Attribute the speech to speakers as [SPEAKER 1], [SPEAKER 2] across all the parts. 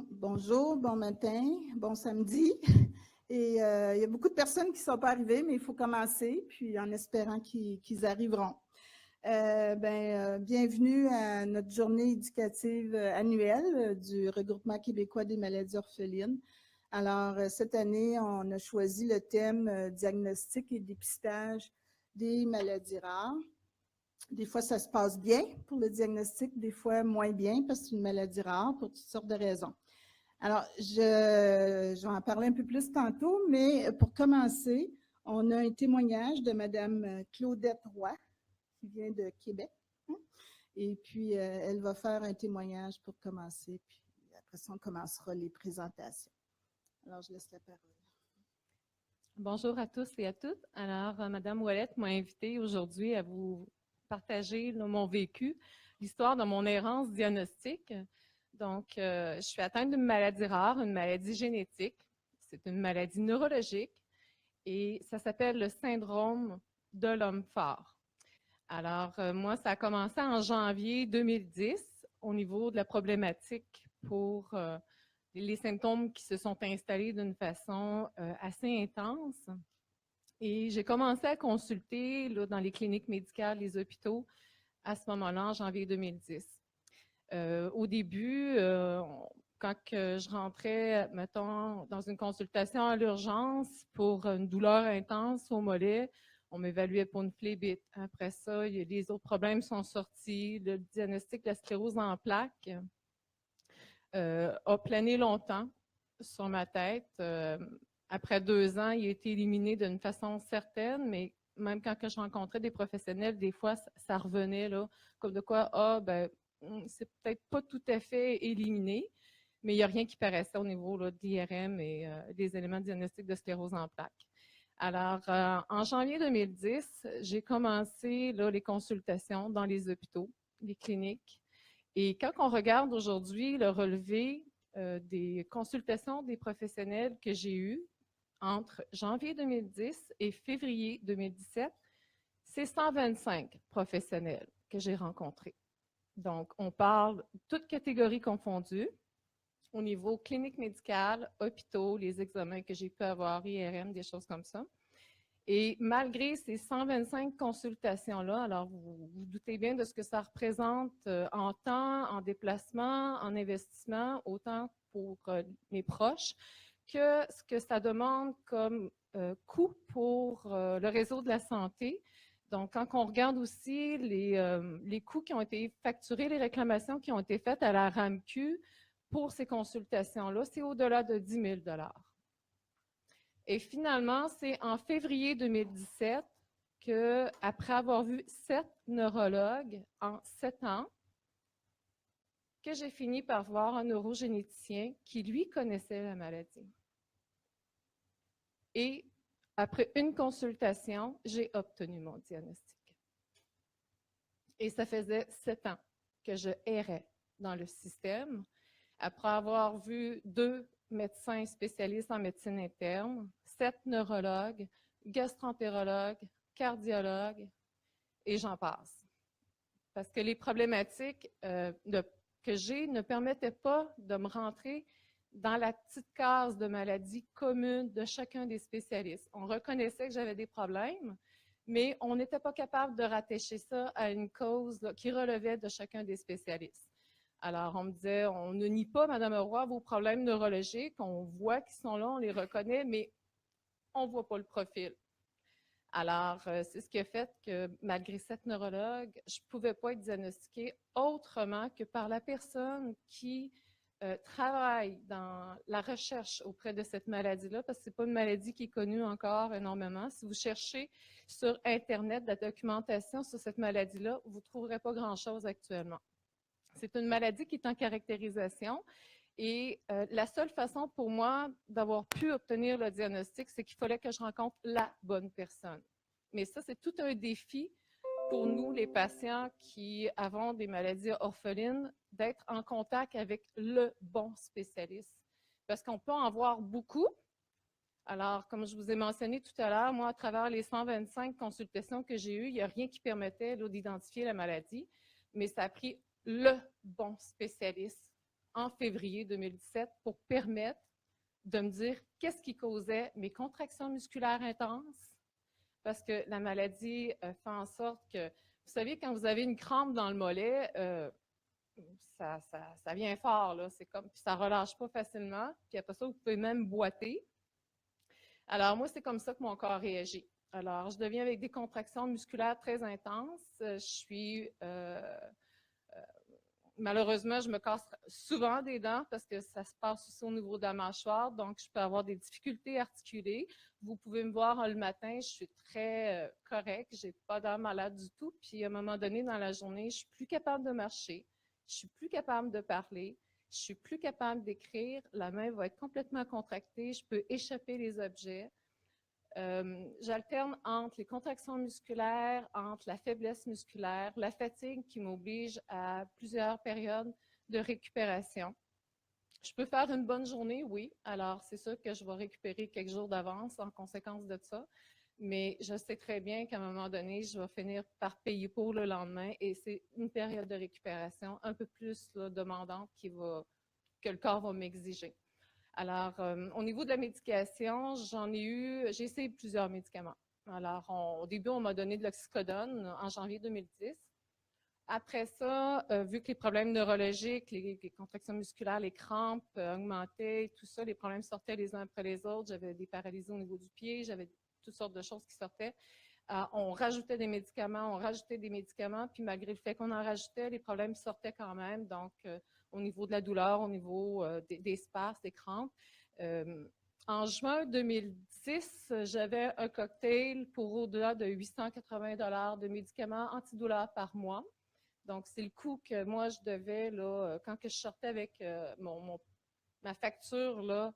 [SPEAKER 1] Bonjour, bon matin, bon samedi. Et il y a beaucoup de personnes qui ne sont pas arrivées, mais il faut commencer, puis en espérant qu'ils arriveront. Bienvenue à notre journée éducative annuelle du Regroupement québécois des maladies orphelines. Alors, cette année, on a choisi le thème diagnostic et dépistage des maladies rares. Des fois, ça se passe bien pour le diagnostic, des fois moins bien parce que c'est une maladie rare pour toutes sortes de raisons. Alors, je vais en parler un peu plus tantôt, mais pour commencer, on a un témoignage de Mme Claudette Roy, qui vient de Québec. Et puis, elle va faire un témoignage pour commencer, puis après ça, on commencera les présentations. Alors, je laisse la parole.
[SPEAKER 2] Bonjour à tous et à toutes. Alors, Mme Ouellette m'a invitée aujourd'hui à vous partager mon vécu, l'histoire de mon errance diagnostique. Donc, je suis atteinte d'une maladie rare, une maladie génétique. C'est une maladie neurologique et ça s'appelle le syndrome de l'homme fort. Alors, moi, ça a commencé en janvier 2010 au niveau de la problématique pour les symptômes qui se sont installés d'une façon assez intense. Et j'ai commencé à consulter là, dans les cliniques médicales, les hôpitaux, à ce moment-là, en janvier 2010. Au début, quand je rentrais, mettons, dans une consultation à l'urgence pour une douleur intense au mollet, on m'évaluait pour une phlébite. Après ça, les autres problèmes sont sortis. Le diagnostic de la sclérose en plaques a plané longtemps sur ma tête. Après 2 ans, il a été éliminé d'une façon certaine, mais même quand je rencontrais des professionnels, des fois, ça revenait, là, comme de quoi, c'est peut-être pas tout à fait éliminé, mais il n'y a rien qui paraissait au niveau là, de l'IRM et des éléments de diagnostic de sclérose en plaques. Alors, en janvier 2010, j'ai commencé là, les consultations dans les hôpitaux, les cliniques. Et quand on regarde aujourd'hui le relevé des consultations des professionnels que j'ai eues entre janvier 2010 et février 2017, c'est 125 professionnels que j'ai rencontrés. Donc, on parle toutes catégories confondues, au niveau clinique médicale, hôpitaux, les examens que j'ai pu avoir, IRM, des choses comme ça. Et malgré ces 125 consultations-là, alors vous doutez bien de ce que ça représente en temps, en déplacement, en investissement, autant pour mes proches que ce que ça demande comme coût pour le réseau de la santé. Donc, quand on regarde aussi les coûts qui ont été facturés, les réclamations qui ont été faites à la RAMQ pour ces consultations-là, c'est au-delà de 10 000 $. Et finalement, c'est en février 2017 que, après avoir vu 7 neurologues en 7 ans, que j'ai fini par voir un neurogénéticien qui, lui, connaissait la maladie. Et après une consultation, j'ai obtenu mon diagnostic. Et ça faisait 7 ans que je errais dans le système. Après avoir vu 2 médecins spécialistes en médecine interne, 7 neurologues, gastroentérologues, cardiologues, et j'en passe. Parce que les problématiques que j'ai ne permettaient pas de me rentrer dans la petite case de maladies communes de chacun des spécialistes. On reconnaissait que j'avais des problèmes, mais on n'était pas capable de rattacher ça à une cause là, qui relevait de chacun des spécialistes. Alors, on me disait, on ne nie pas, Mme Roy, vos problèmes neurologiques, on voit qu'ils sont là, on les reconnaît, mais on ne voit pas le profil. Alors, c'est ce qui a fait que, malgré 7 neurologues, je ne pouvais pas être diagnostiquée autrement que par la personne qui travaille dans la recherche auprès de cette maladie-là, parce que ce n'est pas une maladie qui est connue encore énormément. Si vous cherchez sur Internet de la documentation sur cette maladie-là, vous ne trouverez pas grand-chose actuellement. C'est une maladie qui est en caractérisation et la seule façon pour moi d'avoir pu obtenir le diagnostic, c'est qu'il fallait que je rencontre la bonne personne. Mais ça, c'est tout un défi pour nous, les patients qui avons des maladies orphelines, d'être en contact avec le bon spécialiste. Parce qu'on peut en voir beaucoup. Alors, comme je vous ai mentionné tout à l'heure, moi, à travers les 125 consultations que j'ai eues, il n'y a rien qui permettait d'identifier la maladie, mais ça a pris le bon spécialiste en février 2017 pour permettre de me dire qu'est-ce qui causait mes contractions musculaires intenses, parce que la maladie fait en sorte que, vous savez, quand vous avez une crampe dans le mollet, ça vient fort, là. C'est comme, puis ça relâche pas facilement. Puis après ça, vous pouvez même boiter. Alors, moi, c'est comme ça que mon corps réagit. Alors, je deviens avec des contractions musculaires très intenses. Malheureusement, je me casse souvent des dents parce que ça se passe aussi au niveau de la mâchoire, donc je peux avoir des difficultés articulées. Vous pouvez me voir le matin, je suis très correcte, j'ai pas d'air malade du tout. Puis à un moment donné dans la journée, je suis plus capable de marcher, je suis plus capable de parler, je suis plus capable d'écrire, la main va être complètement contractée, je peux échapper les objets. J'alterne entre les contractions musculaires, entre la faiblesse musculaire, la fatigue qui m'oblige à plusieurs périodes de récupération. Je peux faire une bonne journée, oui. Alors, c'est sûr que je vais récupérer quelques jours d'avance en conséquence de ça. Mais je sais très bien qu'à un moment donné, je vais finir par payer pour le lendemain et c'est une période de récupération un peu plus là, demandante que le corps va m'exiger. Alors, au niveau de la médication, j'ai essayé plusieurs médicaments. Alors, au début, on m'a donné de l'oxycodone en janvier 2010. Après ça, vu que les problèmes neurologiques, les contractions musculaires, les crampes augmentaient, tout ça, les problèmes sortaient les uns après les autres, j'avais des paralysies au niveau du pied, j'avais toutes sortes de choses qui sortaient. On rajoutait des médicaments, puis malgré le fait qu'on en rajoutait, les problèmes sortaient quand même. Donc, au niveau de la douleur, au niveau des spasmes, des crampes. En juin 2010, j'avais un cocktail pour au-delà de 880 $ de médicaments antidouleurs par mois. Donc, c'est le coût que moi, je devais, là, quand que je sortais avec ma facture là,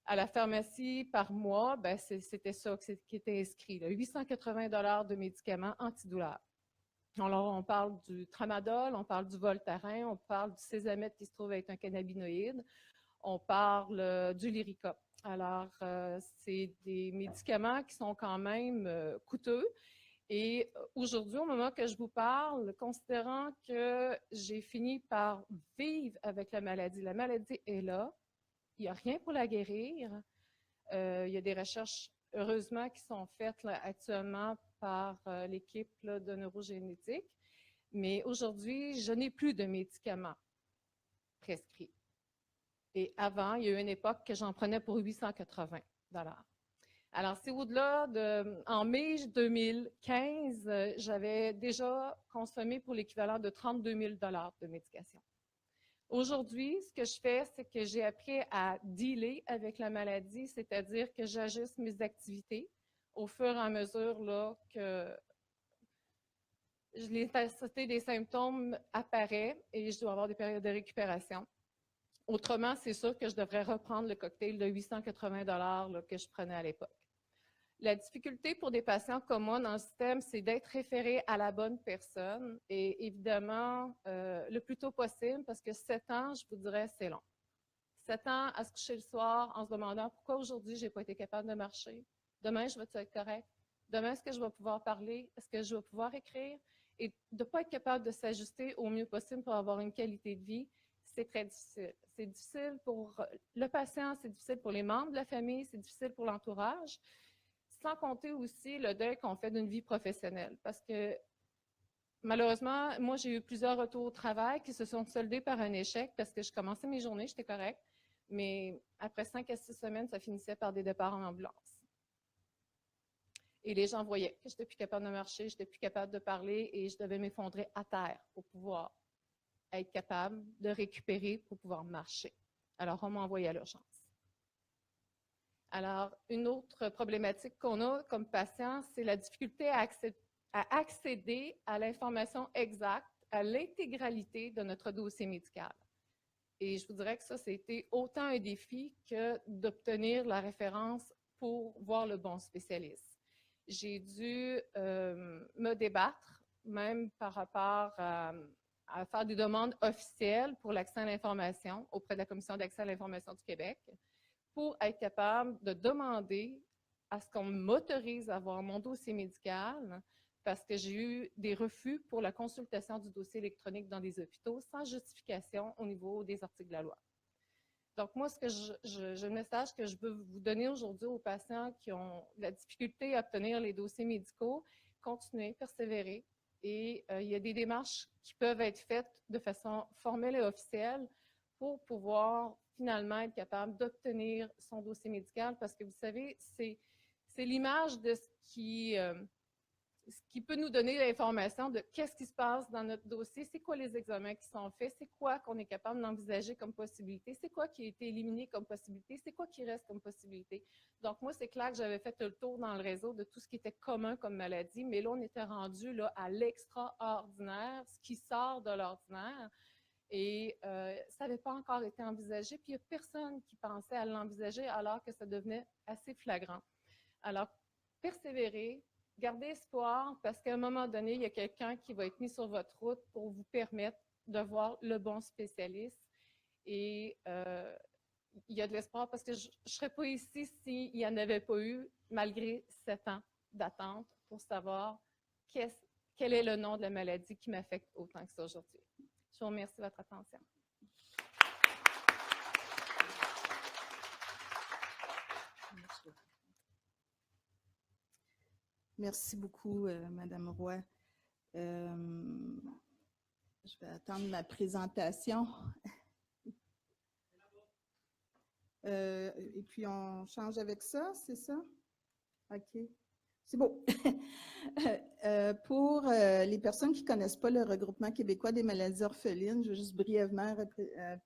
[SPEAKER 2] à la pharmacie par mois, ben c'était ça qui était inscrit, là, 880 $ de médicaments antidouleurs. Alors, on parle du tramadol, on parle du Voltaren, on parle du Sésamètre qui se trouve être un cannabinoïde, on parle du Lyrica. Alors, c'est des médicaments qui sont quand même coûteux. Et aujourd'hui, au moment que je vous parle, considérant que j'ai fini par vivre avec la maladie est là, il n'y a rien pour la guérir. Il y a des recherches, heureusement, qui sont faites là, actuellement par l'équipe de neurogénétique. Mais aujourd'hui, je n'ai plus de médicaments prescrits. Et avant, il y a eu une époque que j'en prenais pour 880 $. Alors, c'est au-delà de... En mai 2015, j'avais déjà consommé pour l'équivalent de 32 000 $ de médication. Aujourd'hui, ce que je fais, c'est que j'ai appris à dealer avec la maladie, c'est-à-dire que j'ajuste mes activités au fur et à mesure là, que l'intensité des symptômes apparaît et je dois avoir des périodes de récupération. Autrement, c'est sûr que je devrais reprendre le cocktail de 880 $ là, que je prenais à l'époque. La difficulté pour des patients comme moi dans le système, c'est d'être référé à la bonne personne et évidemment, le plus tôt possible parce que 7 ans, je vous dirais, c'est long. 7 ans à se coucher le soir en se demandant pourquoi aujourd'hui, je n'ai pas été capable de marcher. Demain, je vais-tu être correct? Demain, est-ce que je vais pouvoir parler? Est-ce que je vais pouvoir écrire? Et de ne pas être capable de s'ajuster au mieux possible pour avoir une qualité de vie, c'est très difficile. C'est difficile pour le patient, c'est difficile pour les membres de la famille, c'est difficile pour l'entourage. Sans compter aussi le deuil qu'on fait d'une vie professionnelle. Parce que malheureusement, moi, j'ai eu plusieurs retours au travail qui se sont soldés par un échec parce que je commençais mes journées, j'étais correcte, mais après 5 à 6 semaines, ça finissait par des départs en ambulance. Et les gens voyaient que je n'étais plus capable de marcher, je n'étais plus capable de parler et je devais m'effondrer à terre pour pouvoir être capable de récupérer pour pouvoir marcher. Alors, on m'a envoyé à l'urgence. Alors, une autre problématique qu'on a comme patient, c'est la difficulté à accéder à l'information exacte, à l'intégralité de notre dossier médical. Et je vous dirais que ça, c'était autant un défi que d'obtenir la référence pour voir le bon spécialiste. J'ai dû me débattre, même par rapport à faire des demandes officielles pour l'accès à l'information auprès de la Commission d'accès à l'information du Québec, pour être capable de demander à ce qu'on m'autorise à avoir mon dossier médical parce que j'ai eu des refus pour la consultation du dossier électronique dans des hôpitaux sans justification au niveau des articles de la loi. Donc, moi, le message que je veux vous donner aujourd'hui aux patients qui ont la difficulté à obtenir les dossiers médicaux, continuez, persévérer. Et il y a des démarches qui peuvent être faites de façon formelle et officielle pour pouvoir finalement être capable d'obtenir son dossier médical, parce que vous savez, c'est l'image de ce qui peut nous donner l'information de qu'est-ce qui se passe dans notre dossier, c'est quoi les examens qui sont faits, c'est quoi qu'on est capable d'envisager comme possibilité, c'est quoi qui a été éliminé comme possibilité, c'est quoi qui reste comme possibilité. Donc, moi, c'est clair que j'avais fait le tour dans le réseau de tout ce qui était commun comme maladie, mais là, on était rendu là, à l'extraordinaire, ce qui sort de l'ordinaire. Et ça n'avait pas encore été envisagé, puis il n'y a personne qui pensait à l'envisager alors que ça devenait assez flagrant. Alors, persévérer, gardez espoir, parce qu'à un moment donné, il y a quelqu'un qui va être mis sur votre route pour vous permettre de voir le bon spécialiste. Et il y a de l'espoir, parce que je ne serais pas ici s'il n'y en avait pas eu, malgré 7 ans d'attente, pour savoir quel est le nom de la maladie qui m'affecte autant que ça aujourd'hui. Je vous remercie de votre attention.
[SPEAKER 1] Merci beaucoup, Madame Roy. Je vais attendre ma présentation. Et puis, on change avec ça, c'est ça? OK. C'est beau. Pour les personnes qui ne connaissent pas le Regroupement québécois des maladies orphelines, je vais juste brièvement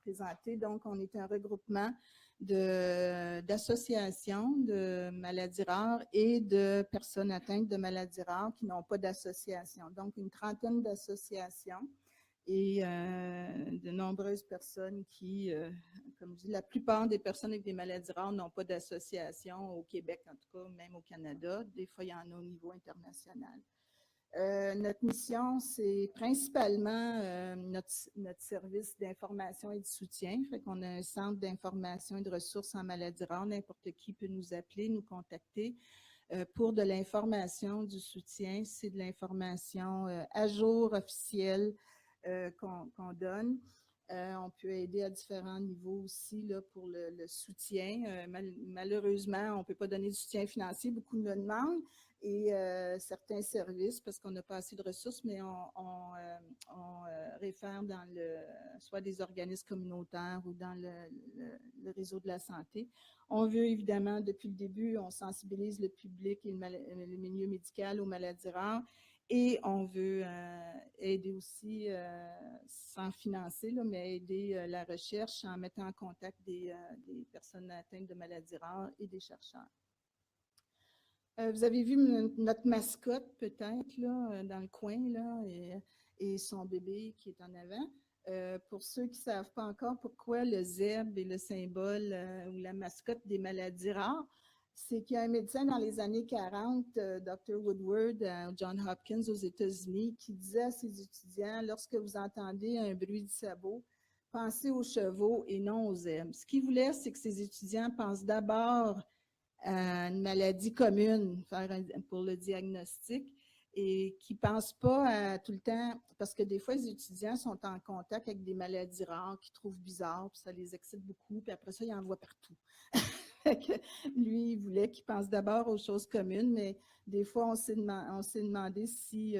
[SPEAKER 1] présenter. Donc, on est un regroupement d'associations de maladies rares et de personnes atteintes de maladies rares qui n'ont pas d'association. Donc, une trentaine d'associations et de nombreuses personnes qui, comme je dis, la plupart des personnes avec des maladies rares n'ont pas d'association au Québec, en tout cas, même au Canada. Des fois, il y en a au niveau international. Notre mission, c'est principalement notre service d'information et de soutien. Fait qu'on a un centre d'information et de ressources en maladies rares. N'importe qui peut nous appeler, nous contacter pour de l'information, du soutien. C'est de l'information à jour, officielle, qu'on donne. On peut aider à différents niveaux aussi là, pour le soutien. Malheureusement, on ne peut pas donner du soutien financier, beaucoup nous le demandent, et certains services, parce qu'on n'a pas assez de ressources, mais on réfère dans soit des organismes communautaires ou dans le réseau de la santé. On veut évidemment, depuis le début, on sensibilise le public et le milieu médical aux maladies rares. Et on veut aider aussi, sans financer, là, mais aider la recherche en mettant en contact des personnes atteintes de maladies rares et des chercheurs. Vous avez vu notre mascotte peut-être là, dans le coin là, et son bébé qui est en avant. Pour ceux qui ne savent pas encore pourquoi le zèbre est le symbole ou la mascotte des maladies rares, c'est qu'il y a un médecin dans les années 40, Dr. Woodward, à Johns Hopkins aux États-Unis, qui disait à ses étudiants, lorsque vous entendez un bruit de sabot, pensez aux chevaux et non aux zèbres. Ce qu'il voulait, c'est que ses étudiants pensent d'abord à une maladie commune pour le diagnostic et qui ne pensent pas à tout le temps, parce que des fois, les étudiants sont en contact avec des maladies rares qu'ils trouvent bizarres, puis ça les excite beaucoup, puis après ça, ils en voient partout. Lui, il voulait qu'il pense d'abord aux choses communes, mais des fois, on s'est demandé si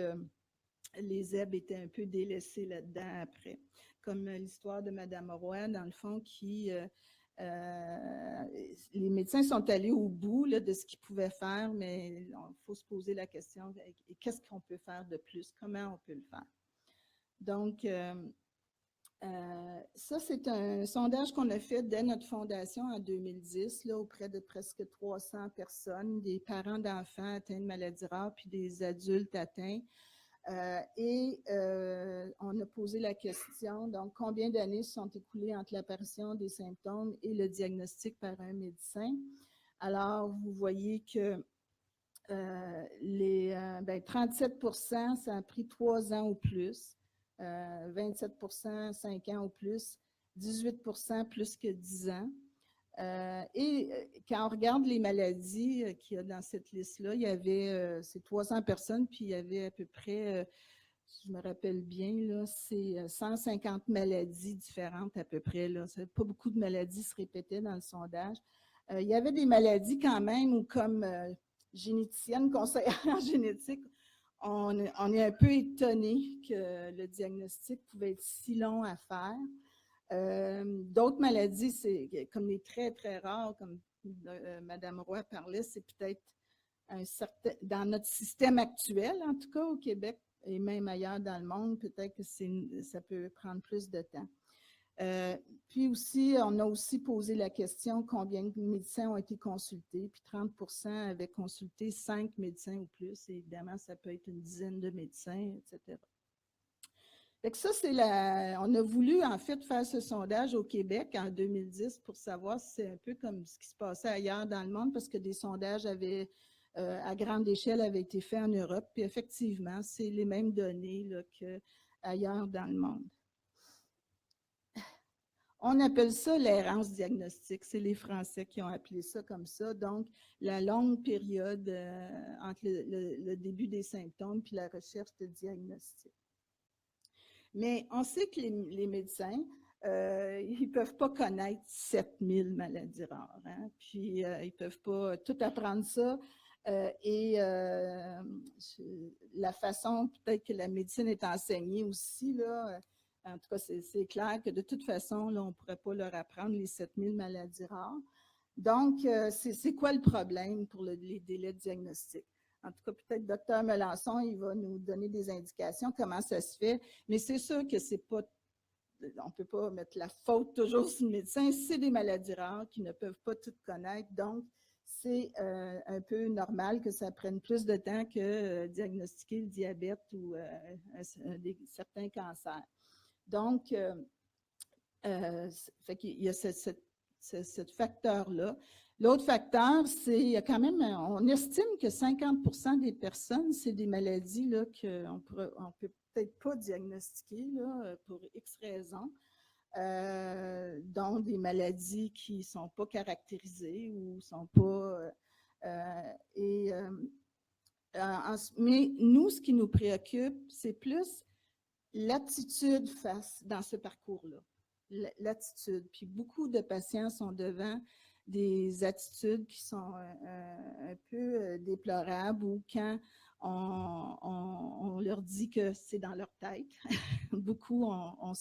[SPEAKER 1] les zèbres étaient un peu délaissés là-dedans après. Comme l'histoire de Mme Roy, dans le fond, qui... les médecins sont allés au bout là, de ce qu'ils pouvaient faire, mais il faut se poser la question, qu'est-ce qu'on peut faire de plus? Comment on peut le faire? Donc, ça, c'est un sondage qu'on a fait dès notre fondation en 2010, là, auprès de presque 300 personnes, des parents d'enfants atteints de maladies rares, puis des adultes atteints. On a posé la question, donc, combien d'années se sont écoulées entre l'apparition des symptômes et le diagnostic par un médecin? Alors, vous voyez que 37%, ça a pris 3 ans ou plus, 27%, 5 ans ou plus, 18% plus que 10 ans. Quand on regarde les maladies qu'il y a dans cette liste-là, il y avait c'est 300 personnes, puis il y avait à peu près, si je me rappelle bien, là, c'est 150 maladies différentes à peu près. Là. Pas beaucoup de maladies se répétaient dans le sondage. Il y avait des maladies quand même où, comme généticienne, conseillère en génétique, on est un peu étonné que le diagnostic pouvait être si long à faire. D'autres maladies, c'est comme les très, très rares, comme Mme Roy parlait, c'est peut-être dans notre système actuel, en tout cas au Québec et même ailleurs dans le monde, peut-être que ça peut prendre plus de temps. Puis aussi, on a aussi posé la question combien de médecins ont été consultés, puis 30% avaient consulté 5 médecins ou plus. Et évidemment, ça peut être une dizaine de médecins, etc. Fait que ça, on a voulu en fait faire ce sondage au Québec en 2010 pour savoir si c'est un peu comme ce qui se passait ailleurs dans le monde, parce que des sondages à grande échelle avaient été faits en Europe. Puis effectivement, c'est les mêmes données qu'ailleurs dans le monde. On appelle ça l'errance diagnostique. C'est les Français qui ont appelé ça comme ça. Donc, la longue période entre le début des symptômes puis la recherche de diagnostic. Mais on sait que les médecins, ils ne peuvent pas connaître 7000 maladies rares. Hein? Puis, ils ne peuvent pas tout apprendre ça. La façon peut-être que la médecine est enseignée aussi, là, en tout cas, c'est clair que de toute façon, là, on ne pourrait pas leur apprendre les 7000 maladies rares. Donc, c'est quoi le problème pour les délais de diagnostic? En tout cas, peut-être Dr Melançon, il va nous donner des indications, comment ça se fait. Mais c'est sûr que c'est pas, on ne peut pas mettre la faute toujours sur le médecin. C'est des maladies rares qui ne peuvent pas toutes connaître. Donc, c'est un peu normal que ça prenne plus de temps que diagnostiquer le diabète ou certains cancers. Donc, fait qu'il y a ce facteur-là. L'autre facteur, c'est il y a quand même, on estime que 50% des personnes, c'est des maladies là, qu'on ne peut peut-être pas diagnostiquer là, pour X raisons, dont des maladies qui ne sont pas caractérisées ou ne sont pas... mais nous, ce qui nous préoccupe, c'est plus l'attitude dans ce parcours-là. L'attitude. Puis beaucoup de patients sont devant des attitudes qui sont un peu déplorables ou quand on leur dit que c'est dans leur tête. Beaucoup ont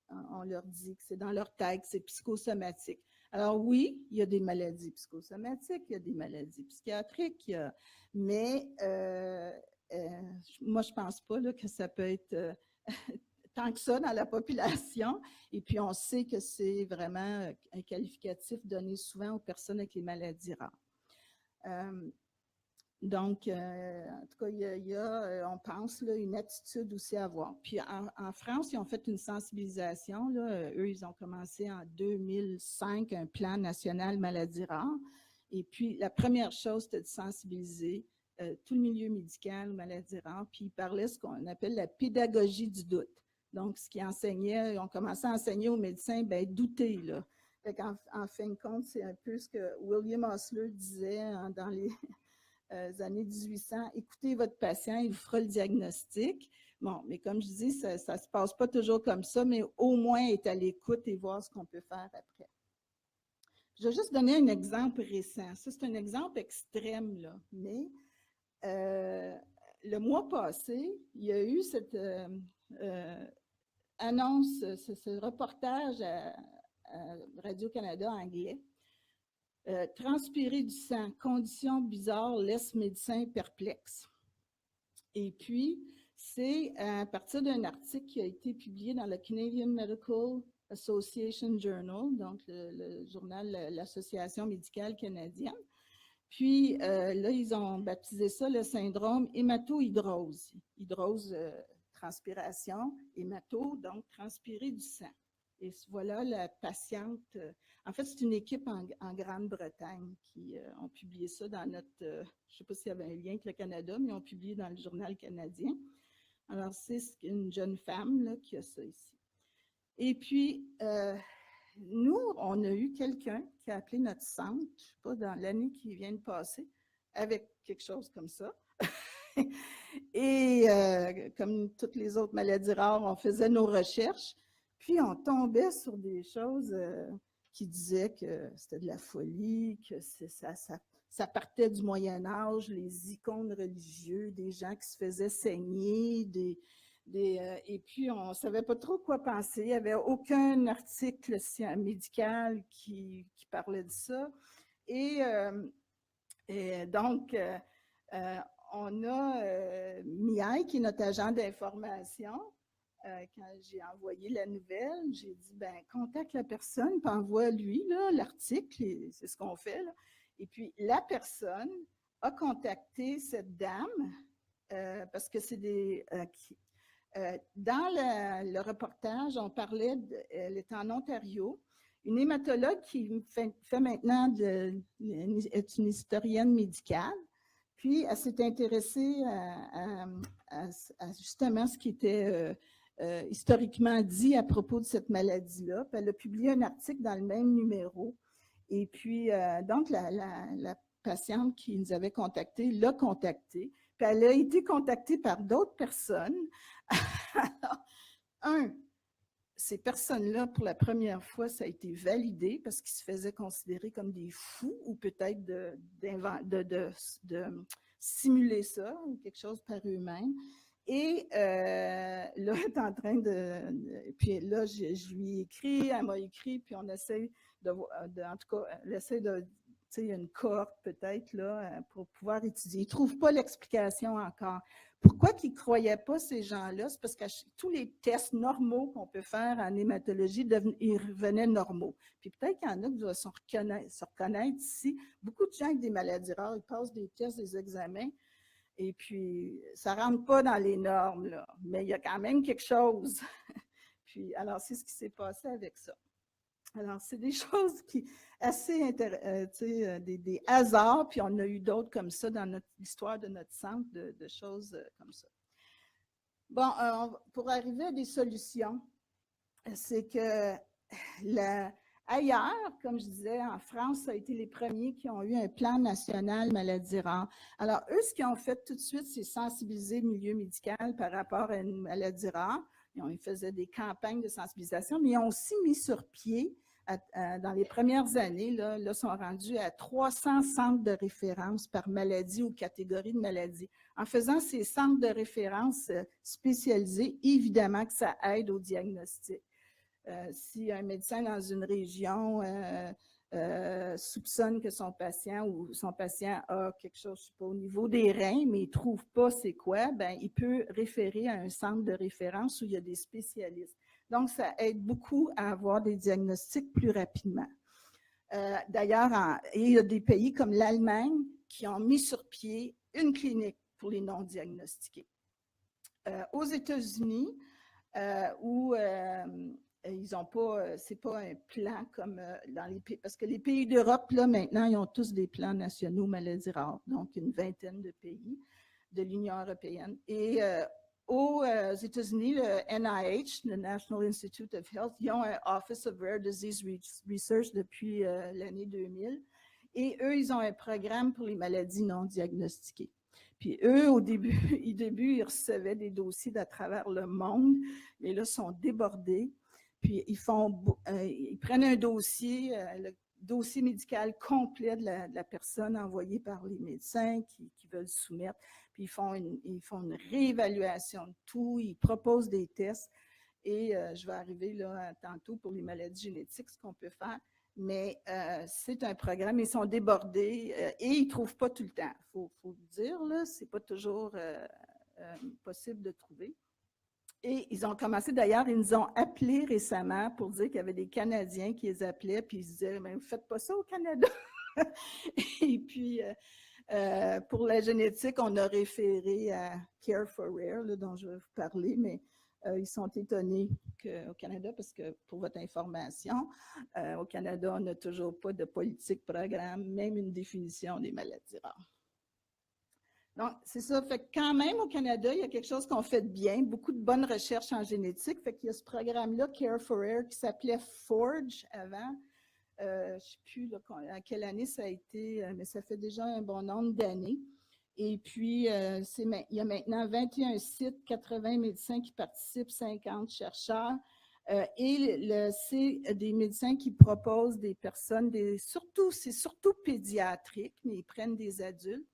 [SPEAKER 1] on leur dit que c'est dans leur tête, c'est psychosomatique. Alors oui, il y a des maladies psychosomatiques, il y a des maladies psychiatriques, mais moi, je ne pense pas là, que ça peut être tant que ça dans la population. Et puis, on sait que c'est vraiment un qualificatif donné souvent aux personnes avec les maladies rares. Donc, en tout cas, il y a on pense, là, une attitude aussi à avoir. Puis en France, ils ont fait une sensibilisation. Là, eux, ils ont commencé en 2005 un plan national maladies rares. Et puis, la première chose, c'était de sensibiliser tout le milieu médical aux maladies rares. Puis, ils parlaient de ce qu'on appelle la pédagogie du doute. Donc, ce qu'ils enseignaient, ils ont commencé à enseigner aux médecins, bien, douter, là. Fait en fin de compte, c'est un peu ce que William Osler disait dans les années 1800, écoutez votre patient, il vous fera le diagnostic. Bon, mais comme je dis, ça ne se passe pas toujours comme ça, mais au moins être à l'écoute et voir ce qu'on peut faire après. Je vais juste donner un exemple récent. Ça, c'est un exemple extrême, là, mais le mois passé, il y a eu cette annonce, ce reportage à Radio-Canada anglais. Transpirer du sang, condition bizarre, laisse médecin perplexe. Et puis, c'est à partir d'un article qui a été publié dans le Canadian Medical Association Journal, donc le journal, l'Association médicale canadienne. Puis, là, ils ont baptisé ça le syndrome hématohydrose. Hydrose, transpiration, hémato, donc transpirer du sang. Et voilà la patiente. En fait, c'est une équipe en Grande-Bretagne qui ont publié ça dans notre... je ne sais pas s'il y avait un lien avec le Canada, mais ils ont publié dans le journal canadien. Alors, c'est une jeune femme là, qui a ça ici. Et puis, nous, on a eu quelqu'un qui a appelé notre centre, je ne sais pas, dans l'année qui vient de passer, avec quelque chose comme ça. Et comme toutes les autres maladies rares, on faisait nos recherches, puis on tombait sur des choses qui disaient que c'était de la folie, que ça partait du Moyen Âge, les icônes religieuses, des gens qui se faisaient saigner, et puis on ne savait pas trop quoi penser. Il n'y avait aucun article médical qui parlait de ça. Et donc, on a Miaille, qui est notre agent d'information. Quand j'ai envoyé la nouvelle, j'ai dit, ben contacte la personne, puis envoie-lui l'article, c'est ce qu'on fait. Là. Et puis, la personne a contacté cette dame, parce que c'est des... dans le reportage, on parlait, elle est en Ontario, une hématologue qui fait maintenant est une historienne médicale. Puis, elle s'est intéressée à justement ce qui était historiquement dit à propos de cette maladie-là. Puis, elle a publié un article dans le même numéro. Et puis, donc, la patiente qui nous avait contactés l'a contactée. Puis, elle a été contactée par d'autres personnes. Alors, ces personnes-là, pour la première fois, ça a été validé parce qu'ils se faisaient considérer comme des fous ou peut-être de simuler ça ou quelque chose par eux-mêmes. Et là, elle est en train puis là, je lui ai écrit, elle m'a écrit, puis on essaie en tout cas, elle essaie de, tu sais, une cohorte peut-être là pour pouvoir étudier. Ils ne trouvent pas l'explication encore. Pourquoi ils ne croyaient pas ces gens-là? C'est parce que tous les tests normaux qu'on peut faire en hématologie, ils revenaient normaux. Puis peut-être qu'il y en a qui doivent se reconnaître ici. Beaucoup de gens avec des maladies rares, ils passent des tests, des examens, et puis ça ne rentre pas dans les normes, là. Mais il y a quand même quelque chose. Puis, alors, c'est ce qui s'est passé avec ça. Alors, c'est des choses qui assez des hasards, puis on a eu d'autres comme ça dans l'histoire de notre centre, de choses comme ça. Bon, pour arriver à des solutions, c'est que ailleurs, comme je disais, en France, ça a été les premiers qui ont eu un plan national maladies rares. Alors, eux, ce qu'ils ont fait tout de suite, c'est sensibiliser le milieu médical par rapport à une maladie rare. Ils faisaient des campagnes de sensibilisation, mais ils ont aussi mis sur pied dans les premières années, là, sont rendus à 300 centres de référence par maladie ou catégorie de maladie. En faisant ces centres de référence spécialisés, évidemment que ça aide au diagnostic. Si un médecin dans une région soupçonne que son patient a quelque chose, je sais pas, au niveau des reins, mais il ne trouve pas c'est quoi, ben, il peut référer à un centre de référence où il y a des spécialistes. Donc, ça aide beaucoup à avoir des diagnostics plus rapidement. D'ailleurs, il y a des pays comme l'Allemagne qui ont mis sur pied une clinique pour les non-diagnostiqués. Aux États-Unis, où ils n'ont pas, c'est pas un plan comme dans les pays, parce que les pays d'Europe, là, maintenant, ils ont tous des plans nationaux maladies rares, donc une vingtaine de pays de l'Union européenne. Et aux États-Unis, le NIH, le National Institute of Health, ils ont un Office of Rare Disease Research depuis l'année 2000. Et eux, ils ont un programme pour les maladies non diagnostiquées. Puis eux, au début, ils recevaient des dossiers d'à travers le monde, mais là, ils sont débordés. Puis ils prennent un dossier, le dossier médical complet de la personne envoyée par les médecins qui veulent soumettre. Puis ils font une réévaluation de tout, ils proposent des tests. Et je vais arriver là tantôt pour les maladies génétiques, ce qu'on peut faire. Mais c'est un programme, ils sont débordés et ils ne trouvent pas tout le temps. Il faut le dire, ce n'est pas toujours possible de trouver. Et ils ont commencé, d'ailleurs, ils nous ont appelés récemment pour dire qu'il y avait des Canadiens qui les appelaient, puis ils se disaient, mais vous ne faites pas ça au Canada. Et puis, pour la génétique, on a référé à Care for Rare, là, dont je vais vous parler, mais ils sont étonnés qu'au Canada, parce que pour votre information, au Canada, on n'a toujours pas de politique programme, même une définition des maladies rares. Donc, c'est ça. Fait que quand même, au Canada, il y a quelque chose qu'on fait de bien, beaucoup de bonnes recherches en génétique. Fait qu'il y a ce programme-là, Care for Air, qui s'appelait FORGE avant. Je ne sais plus là, à quelle année ça a été, mais ça fait déjà un bon nombre d'années. Et puis, il y a maintenant 21 sites, 80 médecins qui participent, 50 chercheurs. Et c'est des médecins qui proposent des personnes, c'est surtout pédiatrique, mais ils prennent des adultes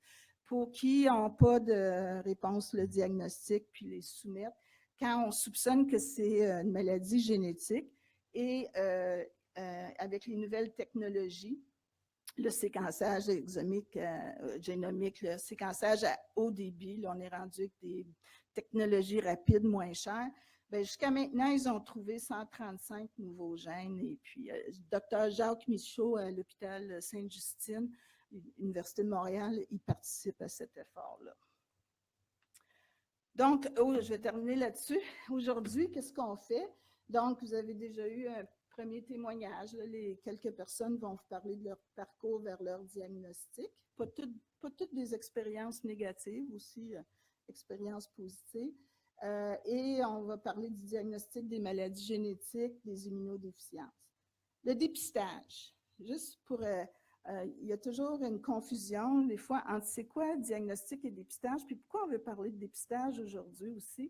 [SPEAKER 1] pour qui n'ont pas de réponse le diagnostic, puis les soumettent quand on soupçonne que c'est une maladie génétique. Et avec les nouvelles technologies, le séquençage génomique, le séquençage à haut débit, là, on est rendu avec des technologies rapides, moins chères. Bien, jusqu'à maintenant, ils ont trouvé 135 nouveaux gènes. Et puis, Dr. Jacques Michaud à l'hôpital Sainte-Justine, l'Université de Montréal, il participe à cet effort-là. Donc, je vais terminer là-dessus. Aujourd'hui, qu'est-ce qu'on fait? Donc, vous avez déjà eu un premier témoignage. Là, quelques personnes vont vous parler de leur parcours vers leur diagnostic. Pas toutes des expériences négatives, aussi expériences positives. Et on va parler du diagnostic des maladies génétiques, des immunodéficiences. Le dépistage, juste pour... il y a toujours une confusion, des fois, entre c'est quoi diagnostic et dépistage, puis pourquoi on veut parler de dépistage aujourd'hui aussi.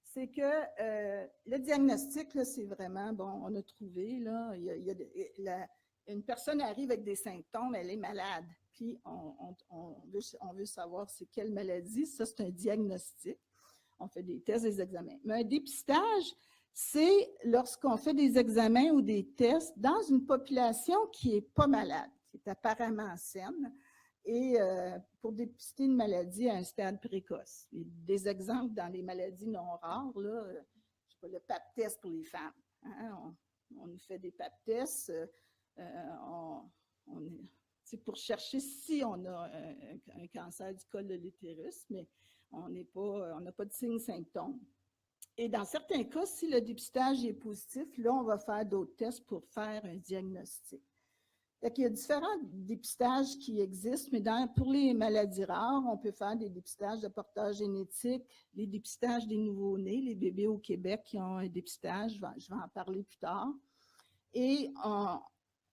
[SPEAKER 1] C'est que le diagnostic, c'est vraiment, bon, on a trouvé, là, une personne arrive avec des symptômes, elle est malade, puis on veut savoir c'est quelle maladie, ça c'est un diagnostic. On fait des tests, des examens. Mais un dépistage, c'est lorsqu'on fait des examens ou des tests dans une population qui n'est pas malade, qui est apparemment saine, et pour dépister une maladie à un stade précoce. Et des exemples dans les maladies non rares, là, je sais pas, le pap test pour les femmes. Hein, on nous fait des pap tests, c'est pour chercher si on a un cancer du col de l'utérus, mais on n'a pas de signes symptômes. Et dans certains cas, si le dépistage est positif, là, on va faire d'autres tests pour faire un diagnostic. Il y a différents dépistages qui existent, mais pour les maladies rares, on peut faire des dépistages de porteurs génétiques, les dépistages des nouveau-nés, les bébés au Québec qui ont un dépistage, je vais en parler plus tard. Et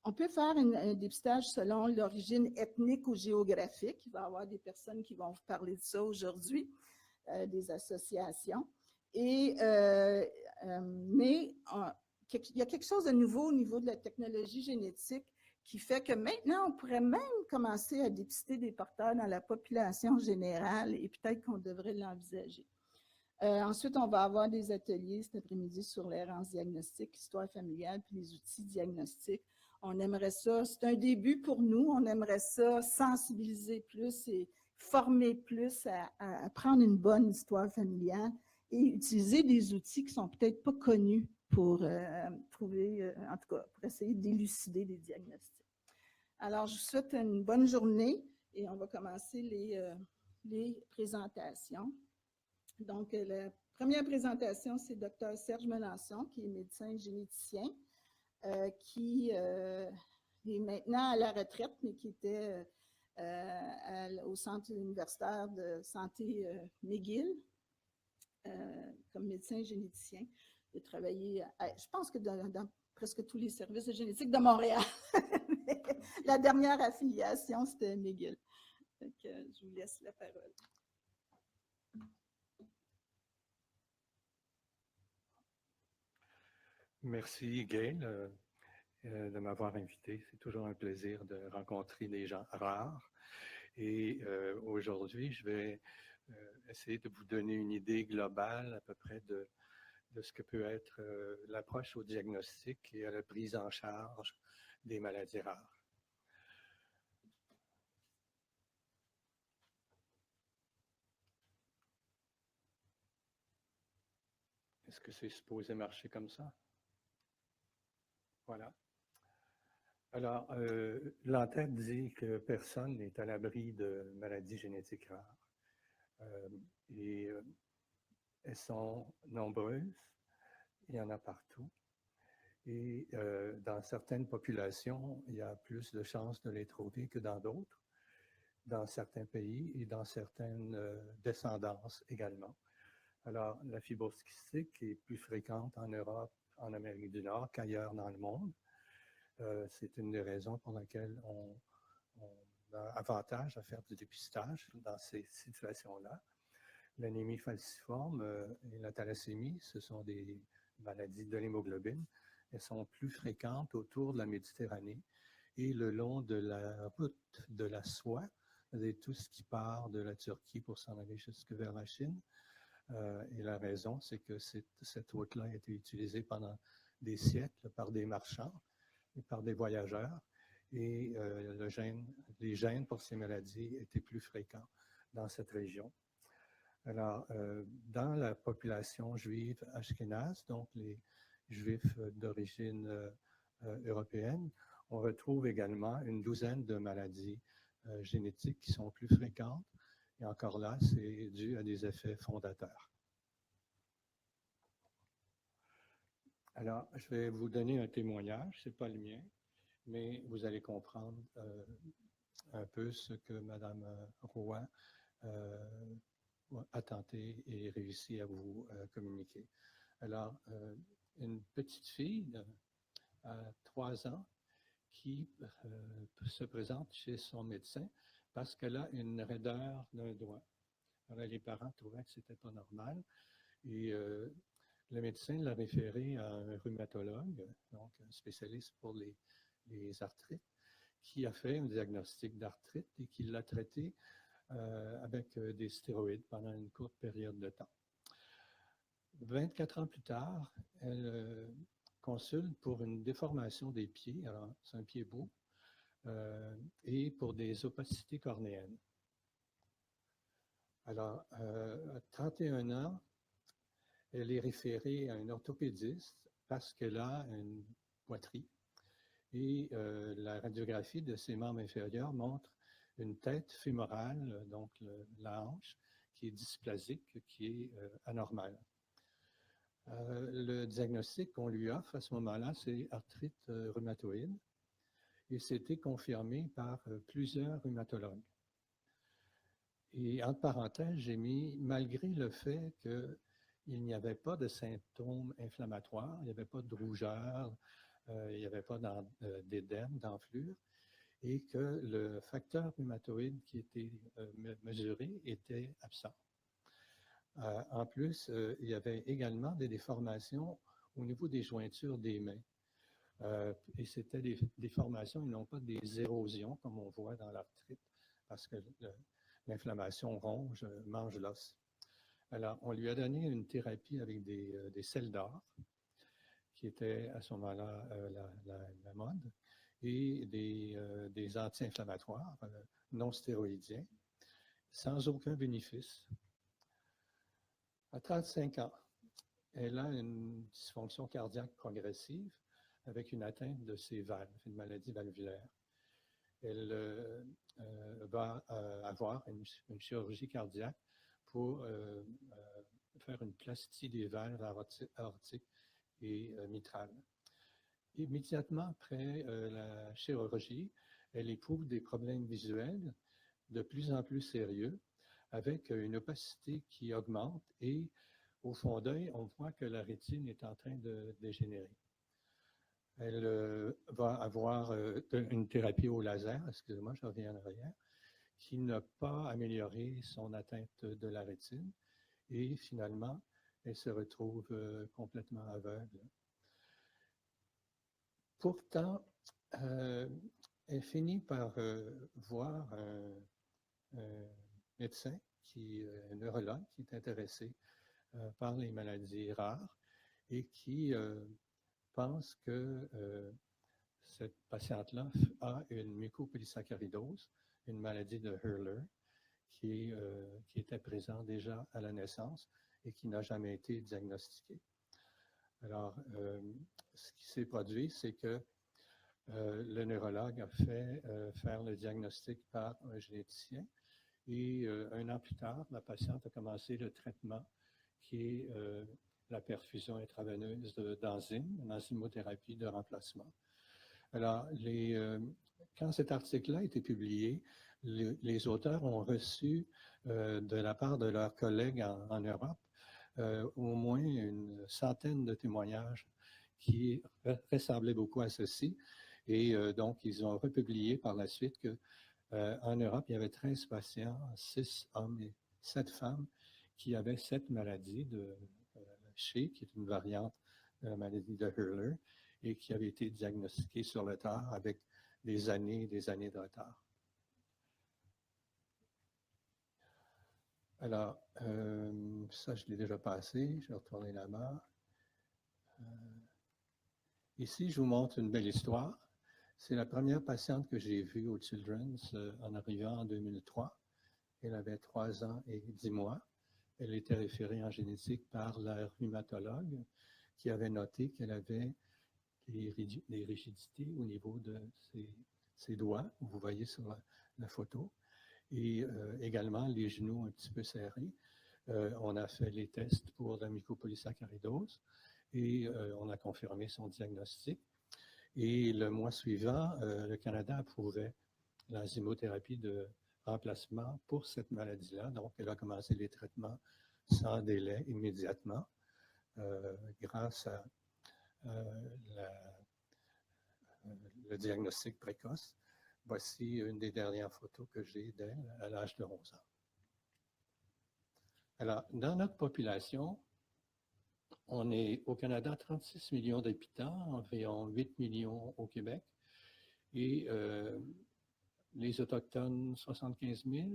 [SPEAKER 1] on peut faire un dépistage selon l'origine ethnique ou géographique. Il va y avoir des personnes qui vont vous parler de ça aujourd'hui, des associations. Mais il y a quelque chose de nouveau au niveau de la technologie génétique qui fait que maintenant, on pourrait même commencer à dépister des porteurs dans la population générale et peut-être qu'on devrait l'envisager. Ensuite, on va avoir des ateliers cet après-midi sur l'errance diagnostique, histoire familiale, puis les outils diagnostiques. On aimerait ça, c'est un début pour nous, on aimerait ça sensibiliser plus et former plus à prendre une bonne histoire familiale et utiliser des outils qui ne sont peut-être pas connus pour trouver, en tout cas, pour essayer d'élucider des diagnostics. Alors, je vous souhaite une bonne journée et on va commencer les présentations. Donc, la première présentation, c'est Dr. Serge Melançon, qui est médecin généticien, qui est maintenant à la retraite, mais qui était au Centre universitaire de santé McGill, comme médecin généticien. Il a travaillé, je pense que dans presque tous les services de génétique de Montréal. La dernière affiliation, c'était McGill. Donc, je vous laisse la parole.
[SPEAKER 3] Merci, Gail, de m'avoir invité. C'est toujours un plaisir de rencontrer des gens rares. Et aujourd'hui, je vais essayer de vous donner une idée globale à peu près de ce que peut être l'approche au diagnostic et à la prise en charge des maladies rares. Est-ce que c'est supposé marcher comme ça? Voilà. Alors, l'entête dit que personne n'est à l'abri de maladies génétiques rares. Elles sont nombreuses, il y en a partout. Et dans certaines populations, il y a plus de chances de les trouver que dans d'autres. dans certains pays et dans certaines descendances également. Alors, la fibrose kystique est plus fréquente en Europe, en Amérique du Nord qu'ailleurs dans le monde. C'est une des raisons pour laquelle on a avantage à faire du dépistage dans ces situations-là. L'anémie falciforme et la thalassémie, ce sont des maladies de l'hémoglobine. Elles sont plus fréquentes autour de la Méditerranée et le long de la route de la soie, c'est tout ce qui part de la Turquie pour s'en aller jusque vers la Chine. Et la raison, c'est que cette route-là a été utilisée pendant des siècles par des marchands et par des voyageurs. Et les gènes pour ces maladies étaient plus fréquents dans cette région. Alors, dans la population juive ashkénaze, donc les juifs d'origine européenne, on retrouve également une douzaine de maladies génétiques qui sont plus fréquentes. Et encore là, c'est dû à des effets fondateurs. Alors, je vais vous donner un témoignage, ce n'est pas le mien, mais vous allez comprendre un peu ce que Mme Roy a tenté et réussi à vous communiquer. Alors, une petite fille à 3 ans qui se présente chez son médecin parce qu'elle a une raideur d'un doigt. Alors, les parents trouvaient que ce n'était pas normal et le médecin l'a référé à un rhumatologue, donc un spécialiste pour les arthrites, qui a fait un diagnostic d'arthrite et qui l'a traité avec des stéroïdes pendant une courte période de temps. 24 ans plus tard, elle consulte pour une déformation des pieds, alors c'est un pied beau, et pour des opacités cornéennes. Alors, à 31 ans, elle est référée à un orthopédiste parce qu'elle a une poitrine et la radiographie de ses membres inférieurs montre une tête fémorale, donc la hanche, qui est dysplasique, qui est anormale. Le diagnostic qu'on lui offre à ce moment-là, c'est arthrite rhumatoïde et c'était confirmé par plusieurs rhumatologues. Et entre parenthèses, j'ai mis, malgré le fait qu'il n'y avait pas de symptômes inflammatoires, il n'y avait pas de rougeur, il n'y avait pas d'édème, d'enflure, et que le facteur rhumatoïde qui était mesuré était absent. En plus, il y avait également des déformations au niveau des jointures des mains. Et c'était des déformations et non pas des érosions, comme on voit dans l'arthrite, parce que l'inflammation ronge, mange l'os. Alors, on lui a donné une thérapie avec des sels d'or, qui était à ce moment-là la mode, et des anti-inflammatoires non stéroïdiens, sans aucun bénéfice. À 35 ans, elle a une dysfonction cardiaque progressive avec une atteinte de ses valves, une maladie valvulaire. Elle va avoir une chirurgie cardiaque pour faire une plastie des valves aortiques et mitrales. Immédiatement après la chirurgie, elle éprouve des problèmes visuels de plus en plus sérieux avec une opacité qui augmente et au fond d'œil, on voit que la rétine est en train de dégénérer. Elle va avoir une thérapie au laser, excusez-moi, je reviens en arrière, qui n'a pas amélioré son atteinte de la rétine et finalement, elle se retrouve complètement aveugle. Pourtant, elle finit par voir un médecin, un neurologue qui est intéressé par les maladies rares et qui pense que cette patiente-là a une mucopolysaccharidose, une maladie de Hurler, qui était présente déjà à la naissance et qui n'a jamais été diagnostiquée. Alors, ce qui s'est produit, c'est que le neurologue a fait faire le diagnostic par un généticien et 1 an plus tard, la patiente a commencé le traitement qui est la perfusion intraveineuse d'enzymes, une enzymothérapie de remplacement. Alors, quand cet article-là a été publié, les auteurs ont reçu de la part de leurs collègues en Europe au moins une centaine de témoignages qui ressemblaient beaucoup à ceci. Et donc, ils ont republié par la suite qu'en Europe, il y avait 13 patients, 6 hommes et 7 femmes qui avaient cette maladie de Shea, qui est une variante de la maladie de Hurler, et qui avait été diagnostiquée sur le tard avec des années et des années de retard. Alors, ça, je l'ai déjà passé. Je vais retourner là-bas. Ici, je vous montre une belle histoire. C'est la première patiente que j'ai vue au Children's en arrivant en 2003. Elle avait 3 ans et 10 mois. Elle était référée en génétique par la rhumatologue qui avait noté qu'elle avait des rigidités au niveau de ses doigts, vous voyez sur la photo, et également les genoux un petit peu serrés. On a fait les tests pour la mucopolysaccharidose et on a confirmé son diagnostic. Et le mois suivant, le Canada approuvait la zymothérapie de remplacement pour cette maladie-là. Donc, elle a commencé les traitements sans délai immédiatement grâce à le diagnostic précoce. Voici une des dernières photos que j'ai d'elle à l'âge de 11 ans. Alors, dans notre population, on est au Canada 36 millions d'habitants, environ 8 millions au Québec, et les Autochtones, 75 000.